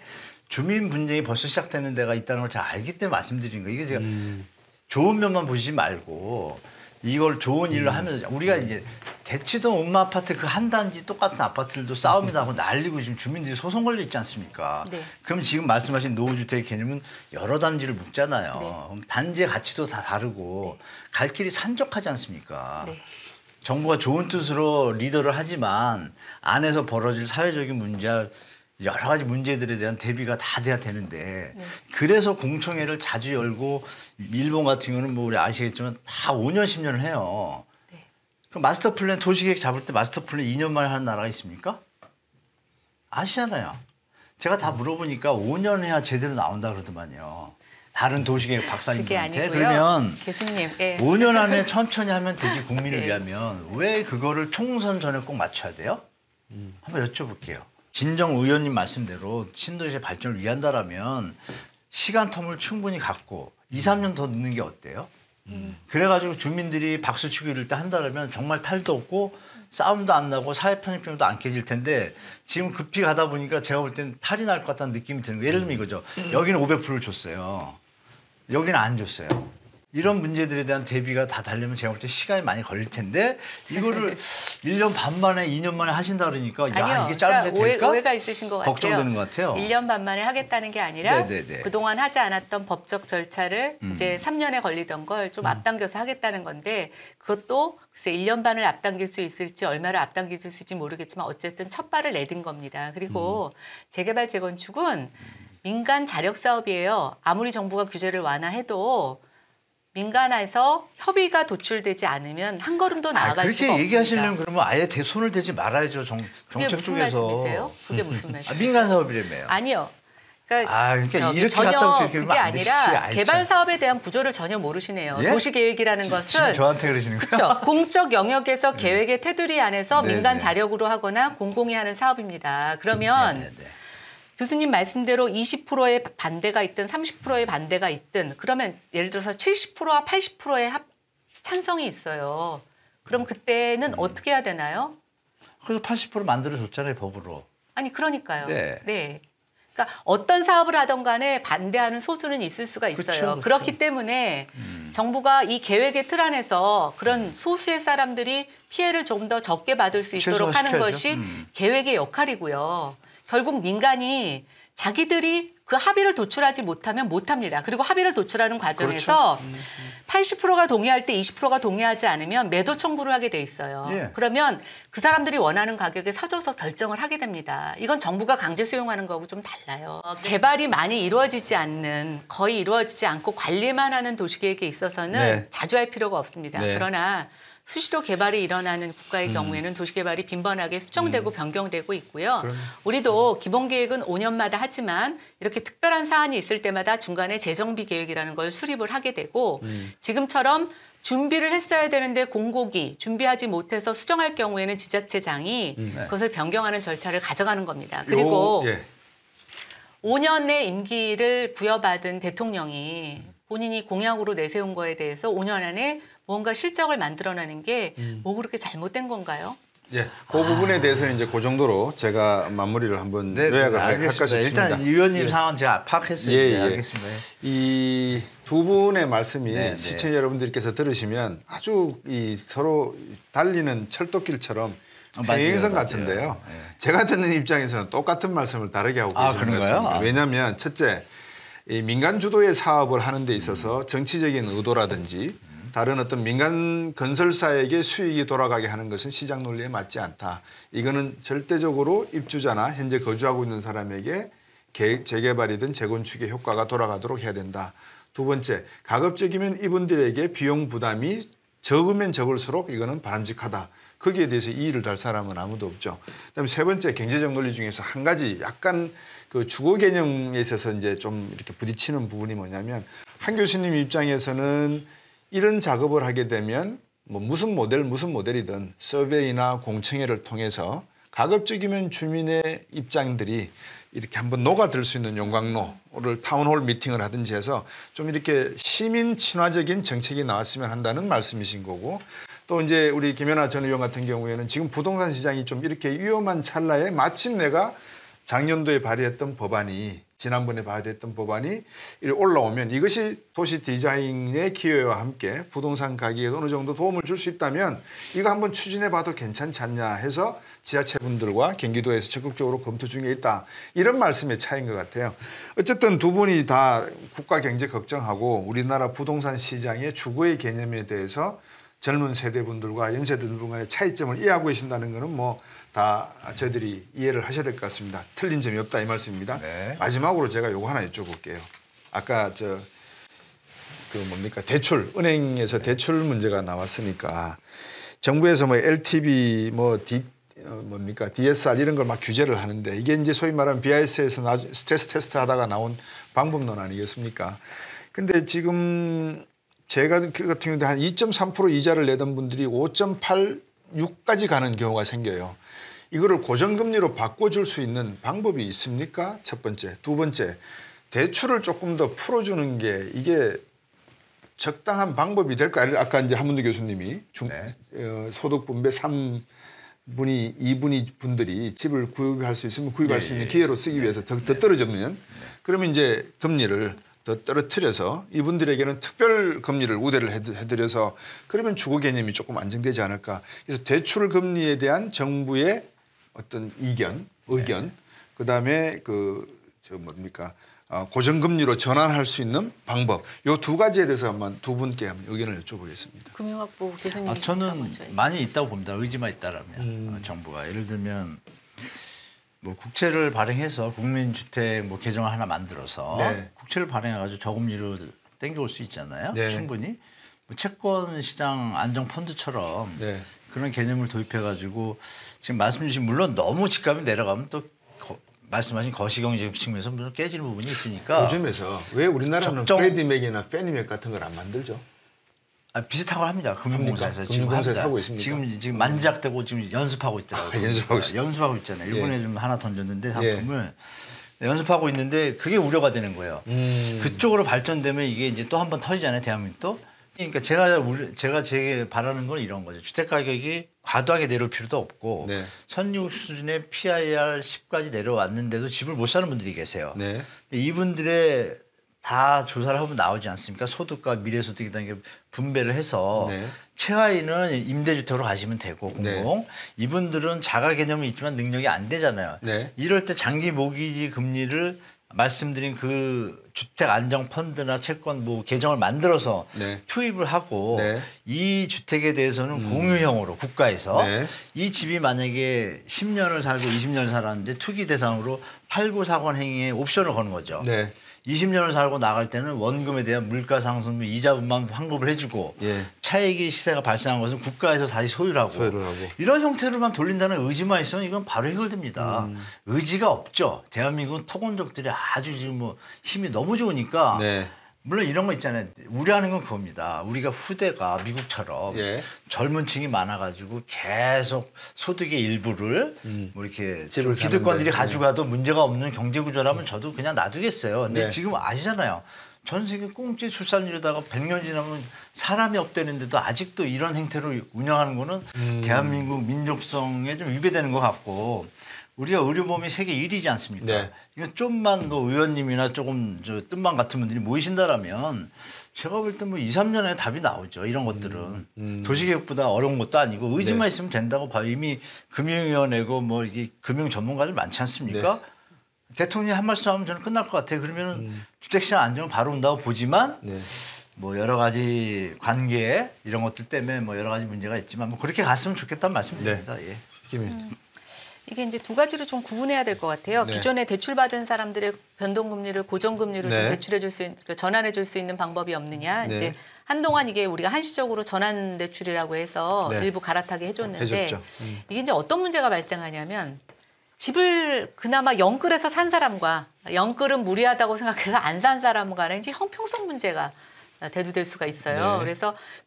주민 분쟁이 벌써 시작되는 데가 있다는 걸 잘 알기 때문에 말씀드린 거예요. 이게 제가 좋은 면만 보시지 말고 이걸 좋은 일로 하면서 우리가 이제 대치동 음마 아파트 그 한 단지 똑같은 아파트들도 싸움이 나고 난리고 지금 주민들이 소송 걸려 있지 않습니까? 네. 그럼 지금 말씀하신 노후주택 개념은 여러 단지를 묶잖아요. 네. 그럼 단지의 가치도 다 다르고 갈 길이 산적하지 않습니까? 네. 정부가 좋은 뜻으로 리더를 하지만 안에서 벌어질 사회적인 문제 여러 가지 문제들에 대한 대비가 다 돼야 되는데 네. 그래서 공청회를 자주 열고 일본 같은 경우는 뭐 우리 아시겠지만 다 5년 10년을 해요. 네. 그럼 마스터 플랜 도시계획 잡을 때 마스터 플랜 2년 만에 하는 나라가 있습니까? 아시잖아요. 제가 다 물어보니까 5년 해야 제대로 나온다 그러더만요. 다른 도시계획 그게 박사님들한테. 아니고요. 그러면 교수님. 예. 5년 안에 천천히 하면 되지 국민을 네. 위하면 왜 그거를 총선 전에 꼭 맞춰야 돼요? 한번 여쭤볼게요. 진정 의원님 말씀대로 신도시의 발전을 위한다라면 시간 텀을 충분히 갖고 2, 3년 더 넣는 게 어때요? 그래가지고 주민들이 박수 치고 이럴 때 한다면 정말 탈도 없고 싸움도 안 나고 사회 편익점도 안 깨질 텐데 지금 급히 가다 보니까 제가 볼 땐 탈이 날 것 같다는 느낌이 드는 거예요. 예를 들면 이거죠. 여기는 500%를 줬어요. 여기는 안 줬어요. 이런 문제들에 대한 대비가 다 다르려면 제가 볼 때 시간이 많이 걸릴 텐데 이거를 1년 반 만에 2년 만에 하신다 그러니까 야 아니요. 이게 짧은 게 될까? 오해가 있으신 것 같아요. 걱정되는 것 같아요. 1년 반 만에 하겠다는 게 아니라 네네네. 그동안 하지 않았던 법적 절차를 이제 3년에 걸리던 걸 좀 앞당겨서 하겠다는 건데 그것도 글쎄 1년 반을 앞당길 수 있을지 얼마를 앞당길 수 있을지 모르겠지만 어쨌든 첫 발을 내딘 겁니다. 그리고 재개발 재건축은 민간 자력 사업이에요. 아무리 정부가 규제를 완화해도 민간에서 협의가 도출되지 않으면 한 걸음도 나아갈 수가 그렇게 얘기하시려면 없습니다. 그러면 아예 손을 대지 말아야죠. 그게 정책 무슨 쪽에서. 말씀이세요? 그게 무슨 말씀이세요? 민간 사업이라며요. 아니요. 그러니까, 그러니까 이렇게 전혀 갔다 오지 이렇게 그게 하면 안 되지. 아니라 아이, 개발 참. 사업에 대한 구조를 전혀 모르시네요. 예? 도시계획이라는 지금 것은 저한테 그러시는 거예요? 그렇죠. 공적 영역에서 계획의 테두리 안에서 네, 민간 네. 자력으로 하거나 공공이 하는 사업입니다. 그러면 네, 네. 교수님 말씀대로 20%의 반대가 있든 30%의 반대가 있든 그러면 예를 들어서 70%와 80%의 찬성이 있어요. 그럼 그때는 어떻게 해야 되나요? 그래서 80% 만들어줬잖아요, 법으로. 아니 그러니까요. 네. 그러니까 어떤 사업을 하던 간에 반대하는 소수는 있을 수가 있어요. 그렇죠. 그렇기 때문에 정부가 이 계획의 틀 안에서 그런 소수의 사람들이 피해를 좀 더 적게 받을 수 있도록 하는 최소화시켜야죠. 것이 계획의 역할이고요. 결국 민간이 자기들이 그 합의를 도출하지 못하면 못합니다. 그리고 합의를 도출하는 과정에서 80%가 동의할 때 20%가 동의하지 않으면 매도 청구를 하게 돼 있어요. 예. 그러면 그 사람들이 원하는 가격에 사줘서 결정을 하게 됩니다. 이건 정부가 강제 수용하는 거하고 좀 달라요. 개발이 많이 이루어지지 않는 거의 이루어지지 않고 관리만 하는 도시계획에 있어서는 네. 자주 할 필요가 없습니다. 네. 그러나 수시로 개발이 일어나는 국가의 경우에는 도시개발이 빈번하게 수정되고 변경되고 있고요. 우리도 기본계획은 5년마다 하지만 이렇게 특별한 사안이 있을 때마다 중간에 재정비 계획이라는 걸 수립을 하게 되고 지금처럼 준비를 했어야 되는데 공고기 준비하지 못해서 수정할 경우에는 지자체장이 그것을 변경하는 절차를 가져가는 겁니다. 그리고 5년의 임기를 부여받은 대통령이 본인이 공약으로 내세운 거에 대해서 5년 안에 뭔가 실적을 만들어내는 게 뭐 그렇게 잘못된 건가요? 예, 그 부분에 대해서는 이제 그 정도로 제가 마무리를 한번 요약을 할까 싶습니다. 일단 이 의원님 상황 제가 파악했어요. 예, 네, 예. 알겠습니다. 이 두 분의 말씀이 네, 네. 시청자 여러분들께서 들으시면 아주 이 서로 달리는 철도길처럼 맞아요, 평행선 맞아요. 같은데요. 네. 제가 듣는 입장에서는 똑같은 말씀을 다르게 하고 계시는 것 그런가요? 같습니다. 왜냐하면 첫째, 이 민간 주도의 사업을 하는 데 있어서 정치적인 의도라든지 다른 어떤 민간 건설사에게 수익이 돌아가게 하는 것은 시장 논리에 맞지 않다. 이거는 절대적으로 입주자나 현재 거주하고 있는 사람에게 재개발이든 재건축의 효과가 돌아가도록 해야 된다. 두 번째, 가급적이면 이분들에게 비용 부담이 적으면 적을수록 이거는 바람직하다. 거기에 대해서 이의를 달 사람은 아무도 없죠. 그다음에 세 번째, 경제적 논리 중에서 한 가지 약간 그 주거 개념에 있어서 이제 좀 이렇게 부딪히는 부분이 뭐냐면 한 교수님 입장에서는 이런 작업을 하게 되면 뭐 무슨 모델이든 서베이나 공청회를 통해서 가급적이면 주민의 입장들이 이렇게 한번 녹아들 수 있는 용광로를 타운홀 미팅을 하든지 해서 좀 이렇게 시민 친화적인 정책이 나왔으면 한다는 말씀이신 거고 또 이제 우리 김연아 전 의원 같은 경우에는 지금 부동산 시장이 좀 이렇게 위험한 찰나에 마침 내가 작년도에 발의했던 법안이 지난번에 발의했던 법안이 올라오면 이것이 도시 디자인의 기여와 함께 부동산 가격에 어느 정도 도움을 줄 수 있다면 이거 한번 추진해 봐도 괜찮지 않냐 해서 지자체분들과 경기도에서 적극적으로 검토 중에 있다. 이런 말씀의 차이인 것 같아요. 어쨌든 두 분이 다 국가 경제 걱정하고 우리나라 부동산 시장의 주거의 개념에 대해서 젊은 세대분들과 연세대들 간의 차이점을 이해하고 계신다는 것은 뭐 다 저희들이 이해를 하셔야 될 것 같습니다. 틀린 점이 없다 이 말씀입니다. 네. 마지막으로 제가 요거 하나 여쭤볼게요. 아까 대출, 은행에서 대출 문제가 나왔으니까 정부에서 뭐 LTV DSR 이런 걸 막 규제를 하는데 이게 이제 소위 말하는 BIS에서 스트레스 테스트 하다가 나온 방법론 아니겠습니까? 근데 지금 제가 같은 경우도 한 2.3% 이자를 내던 분들이 5.86까지 가는 경우가 생겨요. 이거를 고정금리로 바꿔줄 수 있는 방법이 있습니까? 첫 번째. 두 번째, 대출을 조금 더 풀어주는 게 이게 적당한 방법이 될까요? 아까 이제 한문두 교수님이 소득 분배 3분의 2분의 분들이 집을 구입할 수 있으면 구입할 수 있는 기회로 쓰기 위해서 더 떨어지면 그러면 이제 금리를 더 떨어뜨려서 이분들에게는 특별 금리를 우대를 해드려서 그러면 주거 개념이 조금 안정되지 않을까. 그래서 대출 금리에 대한 정부의 어떤 의견, 그다음에 뭡니까 고정금리로 전환할 수 있는 방법. 요 두 가지에 대해서 한번 두 분께 한번 의견을 여쭤보겠습니다. 금융학부 교수님이 저는 많이 있다고 봅니다. 의지만 있다라면 정부가 예를 들면 뭐 국채를 발행해서 국민주택 뭐 계정을 하나 만들어서 네. 국채를 발행해가지고 저금리로 땡겨올 수 있잖아요. 네. 충분히 뭐 채권 시장 안정 펀드처럼 네. 그런 개념을 도입해가지고 지금 말씀 주신 물론 너무 집값이 내려가면 또 말씀하신 거시경제적 측면에서 물론 깨지는 부분이 있으니까 그 점에서 왜 우리나라는 프레디맥이나 페니맥 같은 걸 안 만들죠? 비슷한 걸 합니다. 금융공사에서 지금 금융공사에서 합니다. 하고 있습니까? 지금 만작되고 지금 연습하고 있더라고요. 연습하고 있잖아요. 일본에 좀 하나 던졌는데 상품을 연습하고 있는데 그게 우려가 되는 거예요. 그쪽으로 발전되면 이게 이제 또 한 번 터지잖아요. 대한민국도. 그러니까 제가 제게 바라는 건 이런 거죠. 주택 가격이 과도하게 내려올 필요도 없고 네. 선진국 수준의 PIR 10까지 내려왔는데도 집을 못 사는 분들이 계세요. 네. 이분들의 다 조사를 하면 나오지 않습니까? 소득과 미래소득이라는 게 분배를 해서 네. 최하위는 임대주택으로 가시면 되고 공공 네. 이분들은 자가 개념이 있지만 능력이 안 되잖아요. 네. 이럴 때 장기 모기지 금리를 말씀드린 그 주택 안정 펀드나 채권 뭐 계정을 만들어서 네. 투입을 하고 네. 이 주택에 대해서는 공유형으로 국가에서 네. 이 집이 만약에 10년을 살고 20년을 살았는데 투기 대상으로 팔고 사건 행위에 옵션을 거는 거죠. 네. 20년을 살고 나갈 때는 원금에 대한 물가 상승 및 이자분만 환급을 해주고 예. 차익이 시세가 발생한 것은 국가에서 다시 소유를 하고 이런 형태로만 돌린다는 의지만 있으면 이건 바로 해결됩니다. 의지가 없죠. 대한민국은 토건족들이 아주 지금 뭐 힘이 너무 좋으니까 네. 물론 이런 거 있잖아요. 우려하는 건 그겁니다. 우리가 후대가 미국처럼 예. 젊은 층이 많아가지고 계속 소득의 일부를 뭐 이렇게 좀 집을 기득권들이 사는데. 가져가도 문제가 없는 경제 구조라면 저도 그냥 놔두겠어요. 근데 네. 지금 아시잖아요. 전 세계 꽁지 출산율에다가 100년 지나면 사람이 없다는데도 아직도 이런 행태로 운영하는 거는 대한민국 민족성에 좀 위배되는 것 같고 우리가 의료보험이 세계 1위지 않습니까? 네. 이거 좀만 뭐 의원님이나 조금 저 뜬만 같은 분들이 모이신다라면 제가 볼 때 뭐 2, 3년에 답이 나오죠. 이런 것들은. 도시개혁보다 어려운 것도 아니고 의지만 있으면 된다고 봐요. 이미 금융위원회고 뭐 이게 금융 전문가들 많지 않습니까? 대통령이 한 말씀 하면 저는 끝날 것 같아요. 그러면은 주택시장 안정은 바로 온다고 보지만 뭐 여러 가지 관계 이런 것들 때문에 뭐 여러 가지 문제가 있지만 뭐 그렇게 갔으면 좋겠다는 말씀드립니다. 예. 이게 이제 두 가지로 좀 구분해야 될 것 같아요. 네. 기존에 대출받은 사람들의 변동금리를 고정금리로 좀 네. 대출해줄 수 있는, 전환해줄 수 있는 방법이 없느냐. 네. 이제 한동안 이게 우리가 한시적으로 전환 대출이라고 해서 네. 일부 갈아타게 해줬는데 해줬죠. 이게 이제 어떤 문제가 발생하냐면 집을 그나마 영끌에서 산 사람과 영끌은 무리하다고 생각해서 안 산 사람 간에 이제 형평성 문제가 대두될 수가 있어요. 네.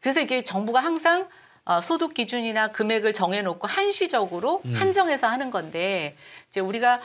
그래서 이게 정부가 항상 소득 기준이나 금액을 정해놓고 한시적으로 한정해서 하는 건데 이제 우리가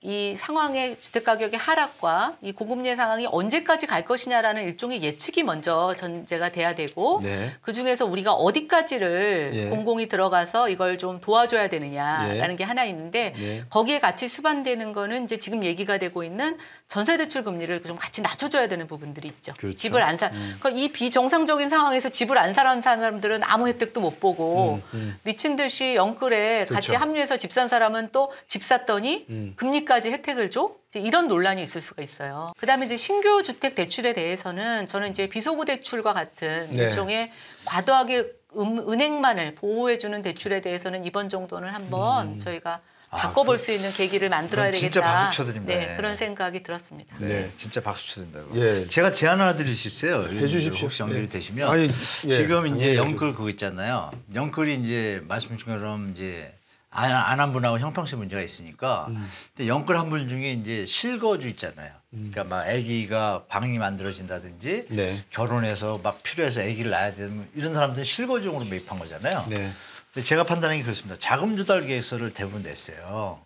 이 상황의 주택 가격의 하락과 이 고금리의 상황이 언제까지 갈 것이냐라는 일종의 예측이 먼저 전제가 돼야 되고 네. 그 중에서 우리가 어디까지를 예. 공공이 들어가서 이걸 좀 도와줘야 되느냐라는 예. 게 하나 있는데 예. 거기에 같이 수반되는 거는 이제 지금 얘기가 되고 있는 전세 대출 금리를 좀 같이 낮춰줘야 되는 부분들이 있죠. 그렇죠. 집을 안 사. 그러니까 이 비정상적인 상황에서 집을 안 사는 사람들은 아무 혜택도 못 보고 미친 듯이 영끌에 같이 그렇죠. 합류해서 집 산 사람은 또 집 샀더니 금리까지 혜택을 줘? 이제 이런 논란이 있을 수가 있어요. 그다음에 이제 신규 주택 대출에 대해서는 저는 이제 비소구 대출과 같은 네. 일종의 과도하게 은행만을 보호해주는 대출에 대해서는 이번 정도는 한번 저희가 바꿔볼 수 있는 계기를 만들어야 되겠다. 진짜 박수 쳐드립니다. 네, 그런 생각이 들었습니다. 네, 진짜 박수 쳐드립니다. 예. 제가 제안 하나 드릴 수 있어요. 해주십시오. 혹시 연결이 네. 되시면 아니, 예, 지금 이제 당연히 영끌 그거 있잖아요. 영끌이 이제 말씀 중처럼 이제 안 한 분하고 형평성 문제가 있으니까 근데 영끌 한 분 중에 이제 실거주 있잖아요. 그러니까 막 아기가 방이 만들어진다든지 네. 결혼해서 막 필요해서 아기를 낳아야 되면 이런 사람들은 실거주용으로 매입한 거잖아요. 네. 근데 제가 판단하기 그렇습니다. 자금 조달 계획서를 대부분 냈어요.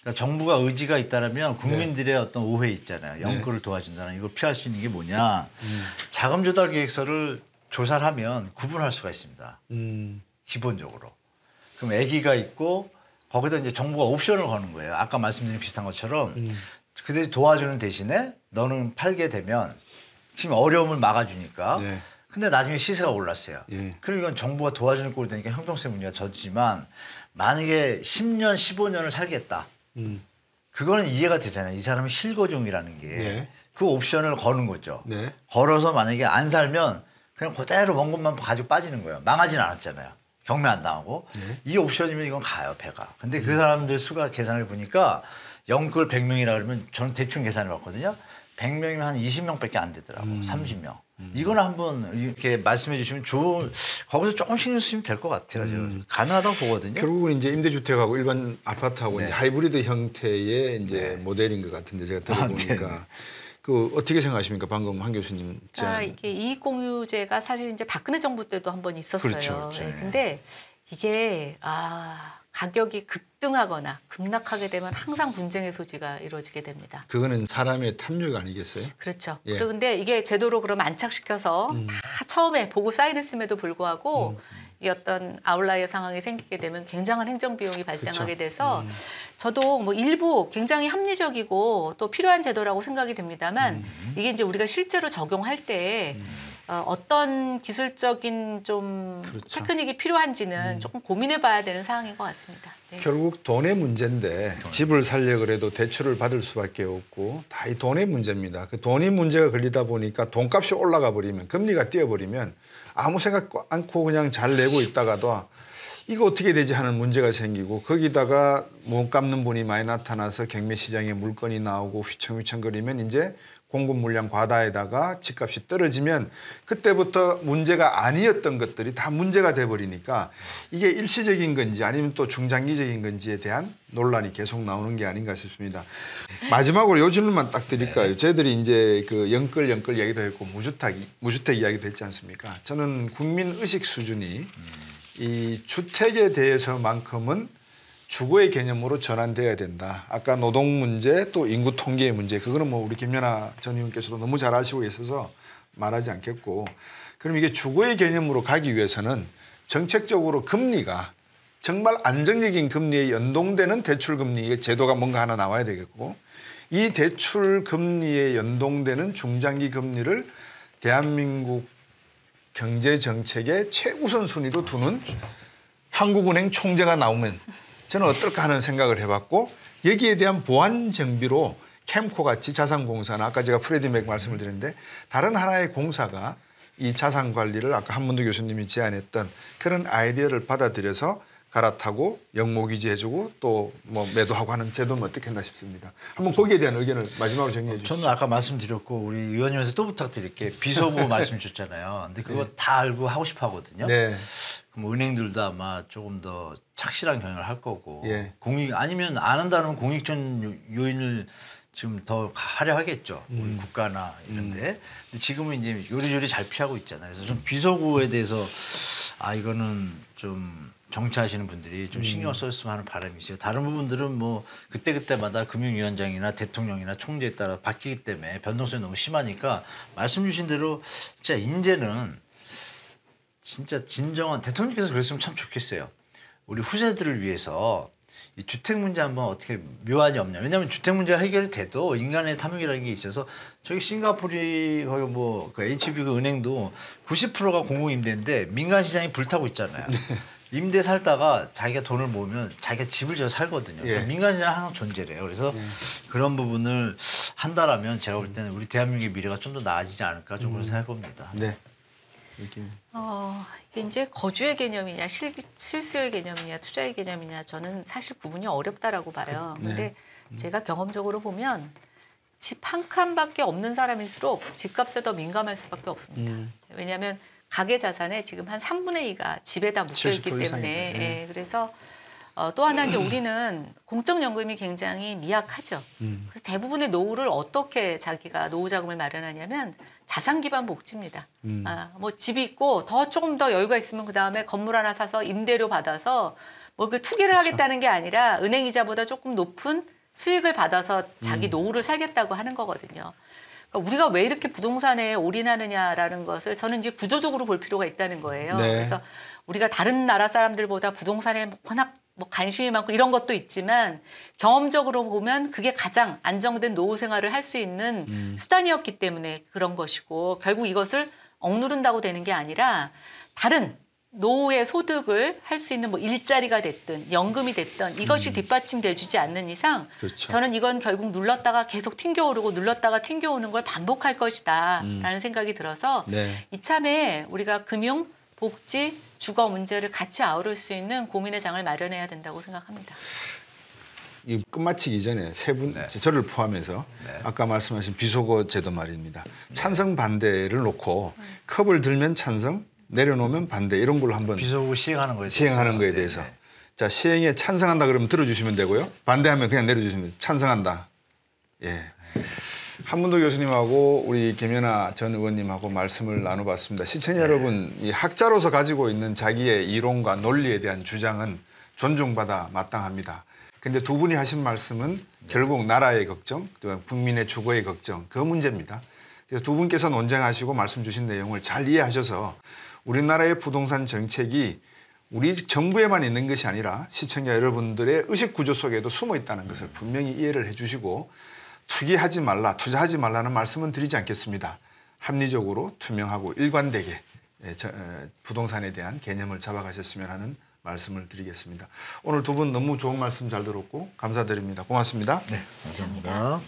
그러니까 정부가 의지가 있다면 국민들의 어떤 오해 있잖아요. 영끌을 도와준다는 이걸 피할 수 있는 게 뭐냐. 자금 조달 계획서를 조사를 하면 구분할 수가 있습니다. 기본적으로. 그럼 아기가 있고 거기다 이제 정부가 옵션을 거는 거예요. 아까 말씀드린 비슷한 것처럼 그들이 도와주는 대신에 너는 팔게 되면 지금 어려움을 막아주니까. 네. 근데 나중에 시세가 올랐어요. 예. 그리고 이건 정부가 도와주는 꼴이 되니까 형평세 문제가 졌지만 만약에 10년, 15년을 살겠다. 그거는 이해가 되잖아요. 이 사람은 실거주이라는 게. 네. 그 옵션을 거는 거죠. 네. 걸어서 만약에 안 살면 그냥 그대로 원금만 가지고 빠지는 거예요. 망하진 않았잖아요. 경매 안 당하고. 네. 이 옵션이면 이건 가요, 배가. 근데 그 사람들 수가 계산을 보니까 영끌 100명이라 그러면 저는 대충 계산해 봤거든요. 100명이면 한 20명밖에 안 되더라고. 30명. 이거는 한번 이렇게 말씀해 주시면 거기서 조금 신경 쓰시면 될 것 같아요. 저 가능하다고 보거든요. 결국은 이제 임대주택하고 일반 아파트하고 네. 이제 하이브리드 형태의 이제 네. 모델인 것 같은데 제가 들어보니까 네. 그 어떻게 생각하십니까? 방금 한 교수님 제안. 이게 이익공유제가 사실 이제 박근혜 정부 때도 한번 있었어요. 그렇죠, 그렇죠. 예, 근데 이게 가격이 급등하거나 급락하게 되면 항상 분쟁의 소지가 이루어지게 됩니다. 그거는 사람의 탐욕 아니겠어요? 그렇죠. 예. 그런데 이게 제도로 그럼 안착시켜서 다 처음에 보고 사인했음에도 불구하고 이 어떤 아웃라이어 상황이 생기게 되면 굉장한 행정 비용이 발생하게 돼서 저도 뭐 일부 굉장히 합리적이고 또 필요한 제도라고 생각이 됩니다만 이게 이제 우리가 실제로 적용할 때 어떤 기술적인 좀 그렇죠. 테크닉이 필요한지는 조금 고민해봐야 되는 사항인 것 같습니다. 네. 결국 돈의 문제인데 집을 살려 그래도 대출을 받을 수밖에 없고 다 이 돈의 문제입니다. 그 돈이 문제가 걸리다 보니까 돈값이 올라가 버리면 금리가 뛰어버리면 아무 생각 않고 그냥 잘 내고 있다가도 이거 어떻게 되지 하는 문제가 생기고 거기다가 못 갚는 분이 많이 나타나서 경매 시장에 물건이 나오고 휘청휘청거리면 이제 공급 물량 과다에다가 집값이 떨어지면 그때부터 문제가 아니었던 것들이 다 문제가 돼버리니까 이게 일시적인 건지 아니면 또 중장기적인 건지에 대한 논란이 계속 나오는 게 아닌가 싶습니다. 마지막으로 요 질문만 딱 드릴까요? 저희들이 이제 그 영끌 이야기도 했고 무주택 이야기도 했지 않습니까? 저는 국민 의식 수준이 이 주택에 대해서만큼은 주거의 개념으로 전환돼야 된다. 아까 노동 문제 또 인구 통계의 문제 그거는 뭐 우리 김연아 전 의원께서도 너무 잘 아시고 있어서 말하지 않겠고 그럼 이게 주거의 개념으로 가기 위해서는 정책적으로 금리가 정말 안정적인 금리에 연동되는 대출 금리 제도가 뭔가 하나 나와야 되겠고 이 대출 금리에 연동되는 중장기 금리를 대한민국 경제 정책의 최우선 순위로 두는 한국은행 총재가 나오면 저는 어떨까 하는 생각을 해봤고 여기에 대한 보완 정비로 캠코 같이 자산공사나 아까 제가 프레디맥 말씀을 드렸는데 다른 하나의 공사가 이 자산 관리를 아까 한문도 교수님이 제안했던 그런 아이디어를 받아들여서 갈아타고 영목이지 해주고 또 뭐 매도하고 하는 제도는 어떻겠나 싶습니다. 한번 거기에 대한 의견을 마지막으로 정리해 주시죠. 저는 아까 말씀드렸고 우리 의원님한테 또 부탁드릴게요. 비서부 말씀 주셨잖아요. 근데 그거 다 알고 하고 싶어 하거든요. 네. 그럼 은행들도 아마 조금 더 착실한 경영을 할 거고 예. 공익 아니면 안 한다면 공익전 요인을 지금 더 하려 하겠죠. 우리 국가나 이런데. 근데 지금은 이제 요리조리 잘 피하고 있잖아요. 그래서 좀 비서구에 대해서 이거는 좀 정치하시는 분들이 좀 신경 썼으면 하는 바람이 있어요. 다른 부분들은 뭐 그때그때마다 금융위원장이나 대통령이나 총재에 따라 바뀌기 때문에 변동성이 너무 심하니까 말씀 주신 대로 진짜 인제는 진짜 진정한 대통령께서 그랬으면 참 좋겠어요. 우리 후세들을 위해서 이 주택 문제 한번 어떻게 묘안이 없냐. 왜냐하면 주택 문제가 해결이 돼도 인간의 탐욕이라는 게 있어서 저기 싱가포르 거기 뭐 그 HB 그 은행도 90%가 공공임대인데 민간 시장이 불타고 있잖아요. 임대 살다가 자기가 돈을 모으면 자기가 집을 져서 살거든요. 예. 민간 시장은 항상 존재래요. 그래서 그런 부분을 한다라면 제가 볼 때는 우리 대한민국의 미래가 좀 더 나아지지 않을까 좀 그런 생각해 봅니다. 네. 이게 이제 거주의 개념이냐 실수의 개념이냐 투자의 개념이냐 저는 사실 구분이 어렵다라고 봐요. 근데 제가 경험적으로 보면 집 한 칸밖에 없는 사람일수록 집값에 더 민감할 수밖에 없습니다. 왜냐하면 가계 자산의 지금 한 3분의 2가 집에다 묶여 있기 70% 때문에 이상이네. 예, 그래서 또 하나 이제 우리는 공적연금이 굉장히 미약하죠. 그래서 대부분의 노후를 어떻게 자기가 노후 자금을 마련하냐면 자산 기반 복지입니다. 뭐 집이 있고 조금 더 여유가 있으면 그 다음에 건물 하나 사서 임대료 받아서 뭐 그 투기를 하겠다는 게 아니라 은행 이자보다 조금 높은 수익을 받아서 자기 노후를 살겠다고 하는 거거든요. 그러니까 우리가 왜 이렇게 부동산에 올인하느냐라는 것을 저는 이제 구조적으로 볼 필요가 있다는 거예요. 네. 그래서 우리가 다른 나라 사람들보다 부동산에 워낙 뭐 관심이 많고 이런 것도 있지만 경험적으로 보면 그게 가장 안정된 노후 생활을 할 수 있는 수단이었기 때문에 그런 것이고 결국 이것을 억누른다고 되는 게 아니라 다른 노후의 소득을 할 수 있는 뭐 일자리가 됐든 연금이 됐든 이것이 뒷받침돼 주지 않는 이상 그렇죠. 저는 이건 결국 눌렀다가 계속 튕겨오르고 눌렀다가 튕겨오는 걸 반복할 것이다라는 생각이 들어서 네. 이참에 우리가 금융, 복지, 주거 문제를 같이 아우를 수 있는 고민의 장을 마련해야 된다고 생각합니다. 이 끝마치기 전에 세 분, 저를 포함해서 아까 말씀하신 비속어 제도 말입니다. 찬성 반대를 놓고 컵을 들면 찬성, 내려놓으면 반대 이런 걸로 한번 비속어 시행하는 거에 대해서. 시행하는 거에 대해서. 네. 자, 시행에 찬성한다 그러면 들어주시면 되고요. 반대하면 그냥 내려주시면 돼요. 찬성한다. 예. 한문도 교수님하고 우리 김연아 전 의원님하고 말씀을 나눠봤습니다. 시청자 여러분, 이 학자로서 가지고 있는 자기의 이론과 논리에 대한 주장은 존중받아 마땅합니다. 근데 두 분이 하신 말씀은 결국 나라의 걱정, 또 국민의 주거의 걱정, 그 문제입니다. 그래서 두 분께서 논쟁하시고 말씀 주신 내용을 잘 이해하셔서 우리나라의 부동산 정책이 우리 정부에만 있는 것이 아니라 시청자 여러분들의 의식 구조 속에도 숨어 있다는 것을 분명히 이해를 해주시고 투기하지 말라, 투자하지 말라는 말씀은 드리지 않겠습니다. 합리적으로 투명하고 일관되게 부동산에 대한 개념을 잡아가셨으면 하는 말씀을 드리겠습니다. 오늘 두 분 너무 좋은 말씀 잘 들었고 감사드립니다. 고맙습니다. 네, 감사합니다.